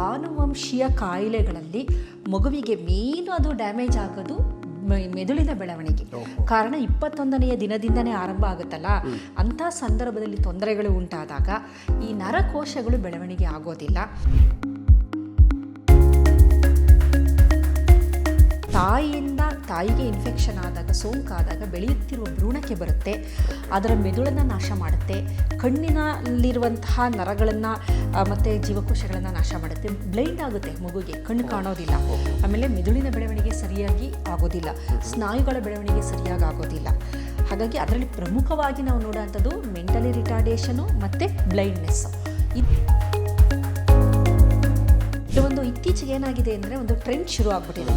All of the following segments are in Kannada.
ಆನುವಂಶೀಯ ಕಾಯಿಲೆಗಳಲ್ಲಿ ಮಗುವಿಗೆ ಮೇನು ಅದು ಡ್ಯಾಮೇಜ್ ಆಗೋದು ಮೆದುಳಿನ ಬೆಳವಣಿಗೆ. ಕಾರಣ 21ನೆಯ ದಿನದಿಂದನೇ ಆರಂಭ ಆಗುತ್ತಲ್ಲ, ಅಂಥ ಸಂದರ್ಭದಲ್ಲಿ ತೊಂದರೆಗಳು ಉಂಟಾದಾಗ ಈ ನರಕೋಶಗಳು ಬೆಳವಣಿಗೆ ಆಗೋದಿಲ್ಲ. ತಾಯಿಗೆ ಇನ್ಫೆಕ್ಷನ್ ಆದಾಗ, ಸೋಂಕಾದಾಗ ಬೆಳೆಯುತ್ತಿರುವ ಭ್ರೂಣಕ್ಕೆ ಬರುತ್ತೆ, ಅದರ ಮೆದುಳನ್ನು ನಾಶ ಮಾಡುತ್ತೆ, ಕಣ್ಣಿನಲ್ಲಿರುವಂತಹ ನರಗಳನ್ನು ಮತ್ತು ಜೀವಕೋಶಗಳನ್ನು ನಾಶ ಮಾಡುತ್ತೆ. ಬ್ಲೈಂಡ್ ಆಗುತ್ತೆ ಮಗುಗೆ, ಕಣ್ಣು ಕಾಣೋದಿಲ್ಲ. ಆಮೇಲೆ ಮೆದುಳಿನ ಬೆಳವಣಿಗೆ ಸರಿಯಾಗಿ ಆಗೋದಿಲ್ಲ, ಸ್ನಾಯುಗಳ ಬೆಳವಣಿಗೆ ಸರಿಯಾಗಿ ಆಗೋದಿಲ್ಲ. ಹಾಗಾಗಿ ಅದರಲ್ಲಿ ಪ್ರಮುಖವಾಗಿ ನಾವು ನೋಡೋವಂಥದ್ದು ಮೆಂಟಲಿ ರಿಟಾರ್ಡೇಷನು ಮತ್ತು ಬ್ಲೈಂಡ್ನೆಸ್. ಒಂದು ಇತ್ತೀಚೆಗೆ ಏನಾಗಿದೆ ಅಂದರೆ ಒಂದು ಟ್ರೆಂಡ್ ಶುರು ಆಗ್ಬಿಟ್ಟಿದೆ.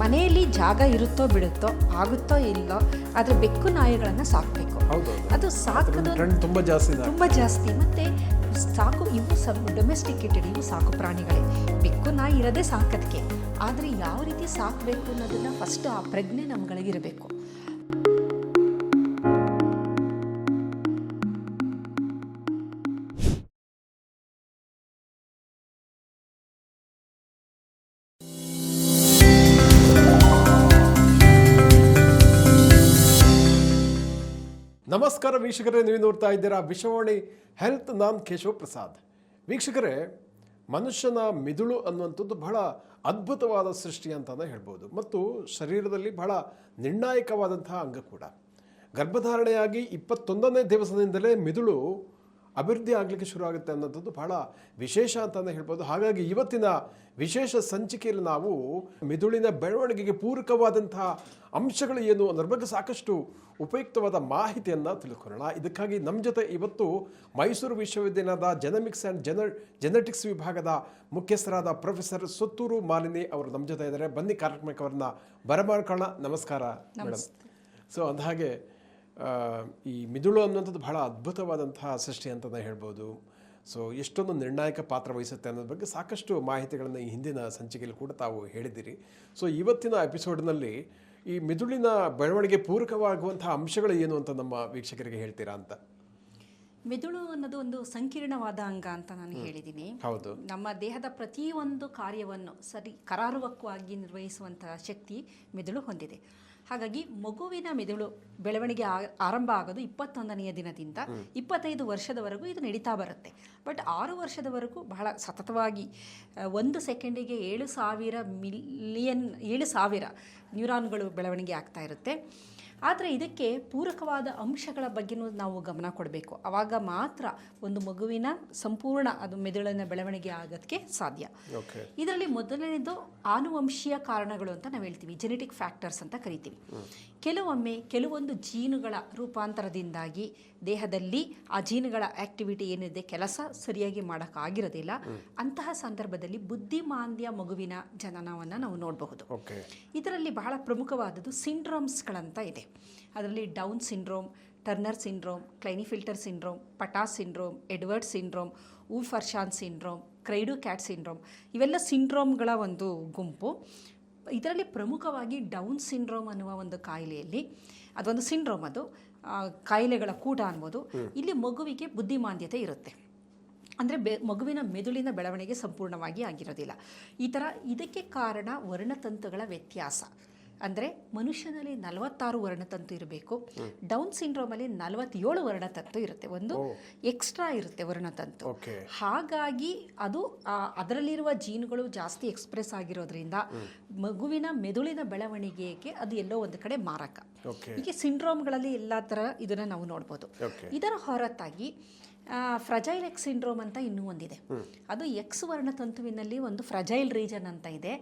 ಮನೆಯಲ್ಲಿ ಜಾಗ ಇರುತ್ತೋ ಬಿಡುತ್ತೋ, ಆಗುತ್ತೋ ಇಲ್ಲೋ, ಆದರೆ ಬೆಕ್ಕು ನಾಯಿಗಳನ್ನು ಸಾಕಬೇಕು. ಅದು ಸಾಕೋದು ತುಂಬ ಜಾಸ್ತಿ. ಮತ್ತು ಇವು ಡೊಮೆಸ್ಟಿಕೇಟೆಡ್, ಇವು ಸಾಕು ಪ್ರಾಣಿಗಳೇ. ಬೆಕ್ಕು ನಾಯಿ ಇರೋದೇ ಸಾಕೋದಕ್ಕೆ. ಆದರೆ ಯಾವ ರೀತಿ ಸಾಕಬೇಕು ಅನ್ನೋದನ್ನು ಫಸ್ಟ್ ಆ ಪ್ರಜ್ಞೆ ನಮ್ಗಳಿಗಿರಬೇಕು. ನಮಸ್ಕಾರ ವೀಕ್ಷಕರೇ, ನೀವು ನೋಡ್ತಾ ಇದ್ದೀರಾ ವಿಶ್ವವಾಣಿ ಹೆಲ್ತ್. ನಾನು ಕೇಶವ ಪ್ರಸಾದ್. ವೀಕ್ಷಕರೇ, ಮನುಷ್ಯನ ಮಿದುಳು ಅನ್ನುವಂಥದ್ದು ಬಹಳ ಅದ್ಭುತವಾದ ಸೃಷ್ಟಿ ಅಂತಲೇ ಹೇಳ್ಬೋದು, ಮತ್ತು ಶರೀರದಲ್ಲಿ ಬಹಳ ನಿರ್ಣಾಯಕವಾದಂತಹ ಅಂಗ ಕೂಡ. ಗರ್ಭಧಾರಣೆಯಾಗಿ 21ನೇ ದಿವಸದಿಂದಲೇ ಮಿದುಳು ಅಭಿವೃದ್ಧಿ ಆಗಲಿಕ್ಕೆ ಶುರು ಆಗುತ್ತೆ ಅನ್ನೋಂಥದ್ದು ಬಹಳ ವಿಶೇಷ ಅಂತಲೇ ಹೇಳ್ಬೋದು. ಹಾಗಾಗಿ ಇವತ್ತಿನ ವಿಶೇಷ ಸಂಚಿಕೆಯಲ್ಲಿ ನಾವು ಮಿದುಳಿನ ಬೆಳವಣಿಗೆಗೆ ಪೂರಕವಾದಂತಹ ಅಂಶಗಳು ಏನು ಅನ್ನೋದ್ರ ಬಗ್ಗೆ ಸಾಕಷ್ಟು ಉಪಯುಕ್ತವಾದ ಮಾಹಿತಿಯನ್ನು ತಿಳ್ಕೊಳ್ಳೋಣ. ಇದಕ್ಕಾಗಿ ನಮ್ಮ ಜೊತೆ ಇವತ್ತು ಮೈಸೂರು ವಿಶ್ವವಿದ್ಯಾಲಯದ ಜೆನೆಮಿಕ್ಸ್ ಆ್ಯಂಡ್ ಜೆನೆಟಿಕ್ಸ್ ವಿಭಾಗದ ಮುಖ್ಯಸ್ಥರಾದ ಪ್ರೊಫೆಸರ್ ಸುತ್ತೂರು ಮಾಲಿನಿ ಅವರು ನಮ್ಮ ಜೊತೆ ಇದ್ದಾರೆ. ಬನ್ನಿ ಕಾರ್ಯಕ್ರಮಕ್ಕೆ ಅವ್ರನ್ನ ಬರಮಾಡ್ಕೊಳ್ಳೋಣ. ನಮಸ್ಕಾರ ಮೇಡಮ್. ಸೊ ಅಂದಹಾಗೆ ಈ ಮಿದುಳು ಅನ್ನುವಂಥದ್ದು ಬಹಳ ಅದ್ಭುತವಾದಂತಹ ಸೃಷ್ಟಿ ಅಂತಲೇ ಹೇಳ್ಬೋದು. ಸೊ ಎಷ್ಟೊಂದು ನಿರ್ಣಾಯಕ ಪಾತ್ರ ವಹಿಸುತ್ತೆ ಅನ್ನೋದ್ರ ಬಗ್ಗೆ ಸಾಕಷ್ಟು ಮಾಹಿತಿಗಳನ್ನು ಈ ಹಿಂದಿನ ಸಂಚಿಕೆಯಲ್ಲಿ ಕೂಡ ತಾವು ಹೇಳಿದ್ದೀರಿ. ಸೊ ಇವತ್ತಿನ ಎಪಿಸೋಡ್ನಲ್ಲಿ ಈ ಮಿದುಳಿನ ಬೆಳವಣಿಗೆ ಪೂರಕವಾಗುವಂತಹ ಅಂಶಗಳು ಏನು ಅಂತ ನಮ್ಮ ವೀಕ್ಷಕರಿಗೆ ಹೇಳ್ತೀರಾ ಅಂತ. ಮೆದುಳು ಅನ್ನೋದು ಒಂದು ಸಂಕೀರ್ಣವಾದ ಅಂಗ ಅಂತ ನಾನು ಹೇಳಿದ್ದೀನಿ. ಹೌದು. ನಮ್ಮ ದೇಹದ ಪ್ರತಿಯೊಂದು ಕಾರ್ಯವನ್ನು ಕರಾರುವಕ್ಕಾಗಿ ನಿರ್ವಹಿಸುವಂತಹ ಶಕ್ತಿ ಮೆದುಳು ಹೊಂದಿದೆ. ಹಾಗಾಗಿ ಮಗುವಿನ ಮೆದುಳು ಬೆಳವಣಿಗೆ ಆರಂಭ ಆಗೋದು 21ನೆಯ ದಿನದಿಂದ 25 ವರ್ಷದವರೆಗೂ ಇದು ನಡೀತಾ ಬರುತ್ತೆ. ಬಟ್ 6 ವರ್ಷದವರೆಗೂ ಬಹಳ ಸತತವಾಗಿ 1 ಸೆಕೆಂಡಿಗೆ 7,000 ನ್ಯೂರಾನ್ಗಳು ಬೆಳವಣಿಗೆ ಆಗ್ತಾ ಇರುತ್ತೆ. ಆದರೆ ಇದಕ್ಕೆ ಪೂರಕವಾದ ಅಂಶಗಳ ಬಗ್ಗೆನೂ ನಾವು ಗಮನ ಕೊಡಬೇಕು. ಆವಾಗ ಮಾತ್ರ ಒಂದು ಮಗುವಿನ ಸಂಪೂರ್ಣ ಅದು ಮೆದುಳಿನ ಬೆಳವಣಿಗೆ ಆಗೋದಕ್ಕೆ ಸಾಧ್ಯ. ಇದರಲ್ಲಿ ಮೊದಲನೇದು ಆನುವಂಶೀಯ ಕಾರಣಗಳು ಅಂತ ನಾವು ಹೇಳ್ತೀವಿ, ಜೆನೆಟಿಕ್ ಫ್ಯಾಕ್ಟರ್ಸ್ ಅಂತ ಕರಿತೀವಿ. ಕೆಲವೊಂದು ಜೀನುಗಳ ರೂಪಾಂತರದಿಂದಾಗಿ ದೇಹದಲ್ಲಿ ಆ ಜೀನುಗಳ ಆಕ್ಟಿವಿಟಿ ಏನಿದೆ, ಕೆಲಸ ಸರಿಯಾಗಿ ಮಾಡೋಕ್ಕಾಗಿರೋದಿಲ್ಲ. ಅಂತಹ ಸಂದರ್ಭದಲ್ಲಿ ಬುದ್ಧಿಮಾಂದ್ಯ ಮಗುವಿನ ಜನನವನ್ನು ನಾವು ನೋಡಬಹುದು. ಇದರಲ್ಲಿ ಬಹಳ ಪ್ರಮುಖವಾದದ್ದು ಸಿಂಡ್ರೋಮ್ಸ್ಗಳಂತ ಇದೆ. ಅದರಲ್ಲಿ Down syndrome, Turner syndrome, Klinefelter syndrome, Patau syndrome, Edward syndrome, Wolf Hirschhorn syndrome, cri du cat syndrome, ಇವೆಲ್ಲ ಸಿಂಡ್ರೋಮ್ಗಳ ಒಂದು ಗುಂಪು. ಇದರಲ್ಲಿ ಪ್ರಮುಖವಾಗಿ ಡೌನ್ ಸಿಂಡ್ರೋಮ್ ಅನ್ನುವ ಒಂದು ಕಾಯಿಲೆಯಲ್ಲಿ, ಅದೊಂದು ಸಿಂಡ್ರೋಮ್, ಅದು ಕಾಯಿಲೆಗಳ ಕೂಟ ಅನ್ಬೋದು. ಇಲ್ಲಿ ಮಗುವಿಗೆ ಬುದ್ಧಿಮಾಂದ್ಯತೆ ಇರುತ್ತೆ. ಅಂದರೆ ಮಗುವಿನ ಮೆದುಳಿನ ಬೆಳವಣಿಗೆ ಸಂಪೂರ್ಣವಾಗಿ ಆಗಿರೋದಿಲ್ಲ. ಇದಕ್ಕೆ ಕಾರಣ ವರ್ಣತಂತುಗಳ ವ್ಯತ್ಯಾಸ. ಅಂದರೆ ಮನುಷ್ಯನಲ್ಲಿ 46 ವರ್ಣತಂತು ಇರಬೇಕು, ಡೌನ್ ಸಿಂಡ್ರೋಮಲ್ಲಿ 47 ವರ್ಣತಂತು ಇರುತ್ತೆ, ಒಂದು ಎಕ್ಸ್ಟ್ರಾ ಇರುತ್ತೆ ವರ್ಣತಂತು. ಹಾಗಾಗಿ ಅದರಲ್ಲಿರುವ ಜೀನುಗಳು ಜಾಸ್ತಿ ಎಕ್ಸ್ಪ್ರೆಸ್ ಆಗಿರೋದ್ರಿಂದ ಮಗುವಿನ ಮೆದುಳಿನ ಬೆಳವಣಿಗೆಗೆ ಅದು ಎಲ್ಲೋ ಒಂದು ಕಡೆ ಮಾರಕ. ಹೀಗೆ ಸಿಂಡ್ರೋಮ್ಗಳಲ್ಲಿ ಎಲ್ಲ ಥರ ಇದನ್ನು ನಾವು ನೋಡ್ಬೋದು. ಇದರ ಹೊರತಾಗಿ ಫ್ರಜೈಲ್ ಎಕ್ಸ್ ಸಿಂಡ್ರೋಮ್ ಅಂತ ಇನ್ನೂ ಒಂದಿದೆ. ಅದು ಎಕ್ಸ್ ವರ್ಣತಂತುವಿನಲ್ಲಿ ಒಂದು ಫ್ರಜೈಲ್ ರೀಜನ್ ಅಂತ ಇದೆ,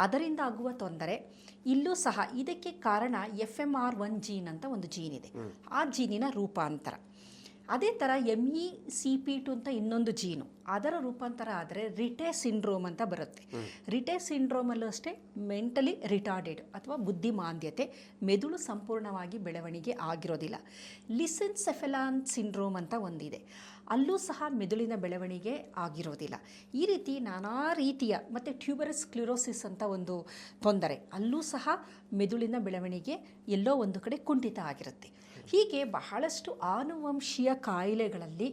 ಅದರಿಂದ ಆಗುವ ತೊಂದರೆ. ಇಲ್ಲೂ ಸಹ ಇದಕ್ಕೆ ಕಾರಣ FMR1 ಜೀನ್ ಅಂತ ಒಂದು ಜೀನ್ ಇದೆ, ಆ ಜೀನಿನ ರೂಪಾಂತರ. ಅದೇ ಥರ MECP2 ಅಂತ ಇನ್ನೊಂದು ಜೀನು, ಅದರ ರೂಪಾಂತರ ಆದರೆ ರಿಟೆ ಸಿಂಡ್ರೋಮ್ ಅಂತ ಬರುತ್ತೆ. ರಿಟೆ ಸಿಂಡ್ರೋಮಲ್ಲೂ ಅಷ್ಟೇ ಮೆಂಟಲಿ ರಿಟಾರ್ಡೆಡ್ ಅಥವಾ ಬುದ್ಧಿಮಾಂದ್ಯತೆ, ಮೆದುಳು ಸಂಪೂರ್ಣವಾಗಿ ಬೆಳವಣಿಗೆ ಆಗಿರೋದಿಲ್ಲ. ಲಿಸೆನ್ಸೆಫೆಲಾನ್ ಸಿಂಡ್ರೋಮ್ ಅಂತ ಒಂದಿದೆ, ಅಲ್ಲೂ ಸಹ ಮೆದುಳಿನ ಬೆಳವಣಿಗೆ ಆಗಿರೋದಿಲ್ಲ. ಈ ರೀತಿ ನಾನಾ ರೀತಿಯ, ಮತ್ತು ಟ್ಯೂಬರಸ್ ಸ್ಕ್ಲಿರೋಸಿಸ್ ಅಂತ ಒಂದು ತೊಂದರೆ, ಅಲ್ಲೂ ಸಹ ಮೆದುಳಿನ ಬೆಳವಣಿಗೆ ಎಲ್ಲೋ ಒಂದು ಕಡೆ ಕುಂಠಿತ ಆಗಿರುತ್ತೆ. ಹೀಗೆ ಬಹಳಷ್ಟು ಆನುವಂಶೀಯ ಕಾಯಿಲೆಗಳಲ್ಲಿ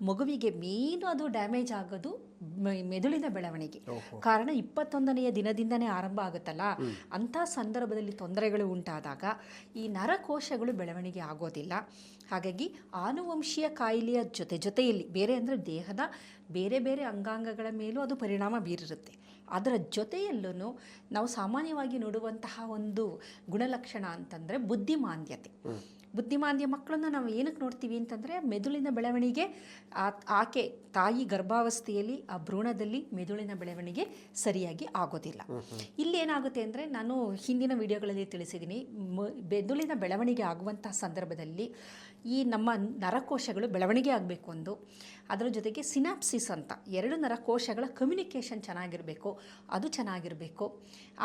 ಮಗುವಿಗೆ ಮೇನು ಅದು ಡ್ಯಾಮೇಜ್ ಆಗೋದು ಮೆದುಳಿನ ಬೆಳವಣಿಗೆ. ಕಾರಣ 21ನೆಯ ದಿನದಿಂದನೇ ಆರಂಭ ಆಗುತ್ತಲ್ಲ, ಅಂಥ ಸಂದರ್ಭದಲ್ಲಿ ತೊಂದರೆಗಳು ಉಂಟಾದಾಗ ಈ ನರಕೋಶಗಳು ಬೆಳವಣಿಗೆ ಆಗೋದಿಲ್ಲ. ಹಾಗಾಗಿ ಆನುವಂಶೀಯ ಕಾಯಿಲೆಯ ಜೊತೆಯಲ್ಲಿ ಬೇರೆ ಅಂದರೆ ದೇಹದ ಬೇರೆ ಬೇರೆ ಅಂಗಾಂಗಗಳ ಮೇಲೂ ಅದು ಪರಿಣಾಮ ಬೀರಿರುತ್ತೆ. ಅದರ ಜೊತೆಯಲ್ಲೂ ನಾವು ಸಾಮಾನ್ಯವಾಗಿ ನೋಡುವಂತಹ ಒಂದು ಗುಣಲಕ್ಷಣ ಅಂತಂದರೆ ಬುದ್ಧಿಮಾಂದ್ಯತೆ. ಬುದ್ಧಿಮಾಂದ್ಯ ಮಕ್ಕಳನ್ನು ನಾವು ಏನಕ್ಕೆ ನೋಡ್ತೀವಿ ಅಂತಂದರೆ ಮೆದುಳಿನ ಬೆಳವಣಿಗೆ ಆಕೆ ತಾಯಿ ಗರ್ಭಾವಸ್ಥೆಯಲ್ಲಿ ಆ ಭ್ರೂಣದಲ್ಲಿ ಮೆದುಳಿನ ಬೆಳವಣಿಗೆ ಸರಿಯಾಗಿ ಆಗೋದಿಲ್ಲ. ಇಲ್ಲಿ ಏನಾಗುತ್ತೆ ಅಂದರೆ, ನಾನು ಹಿಂದಿನ ವಿಡಿಯೋಗಳಲ್ಲಿ ತಿಳಿಸಿದ್ದೀನಿ, ಮೆದುಳಿನ ಬೆಳವಣಿಗೆ ಆಗುವಂತಹ ಸಂದರ್ಭದಲ್ಲಿ ಈ ನಮ್ಮ ನರಕೋಶಗಳು ಬೆಳವಣಿಗೆ ಆಗಬೇಕು ಒಂದು, ಅದರ ಜೊತೆಗೆ ಸಿನಾಪ್ಸಿಸ್ ಅಂತ 2 ನರಕೋಶಗಳ ಕಮ್ಯುನಿಕೇಷನ್ ಚೆನ್ನಾಗಿರಬೇಕು, ಅದು ಚೆನ್ನಾಗಿರಬೇಕು.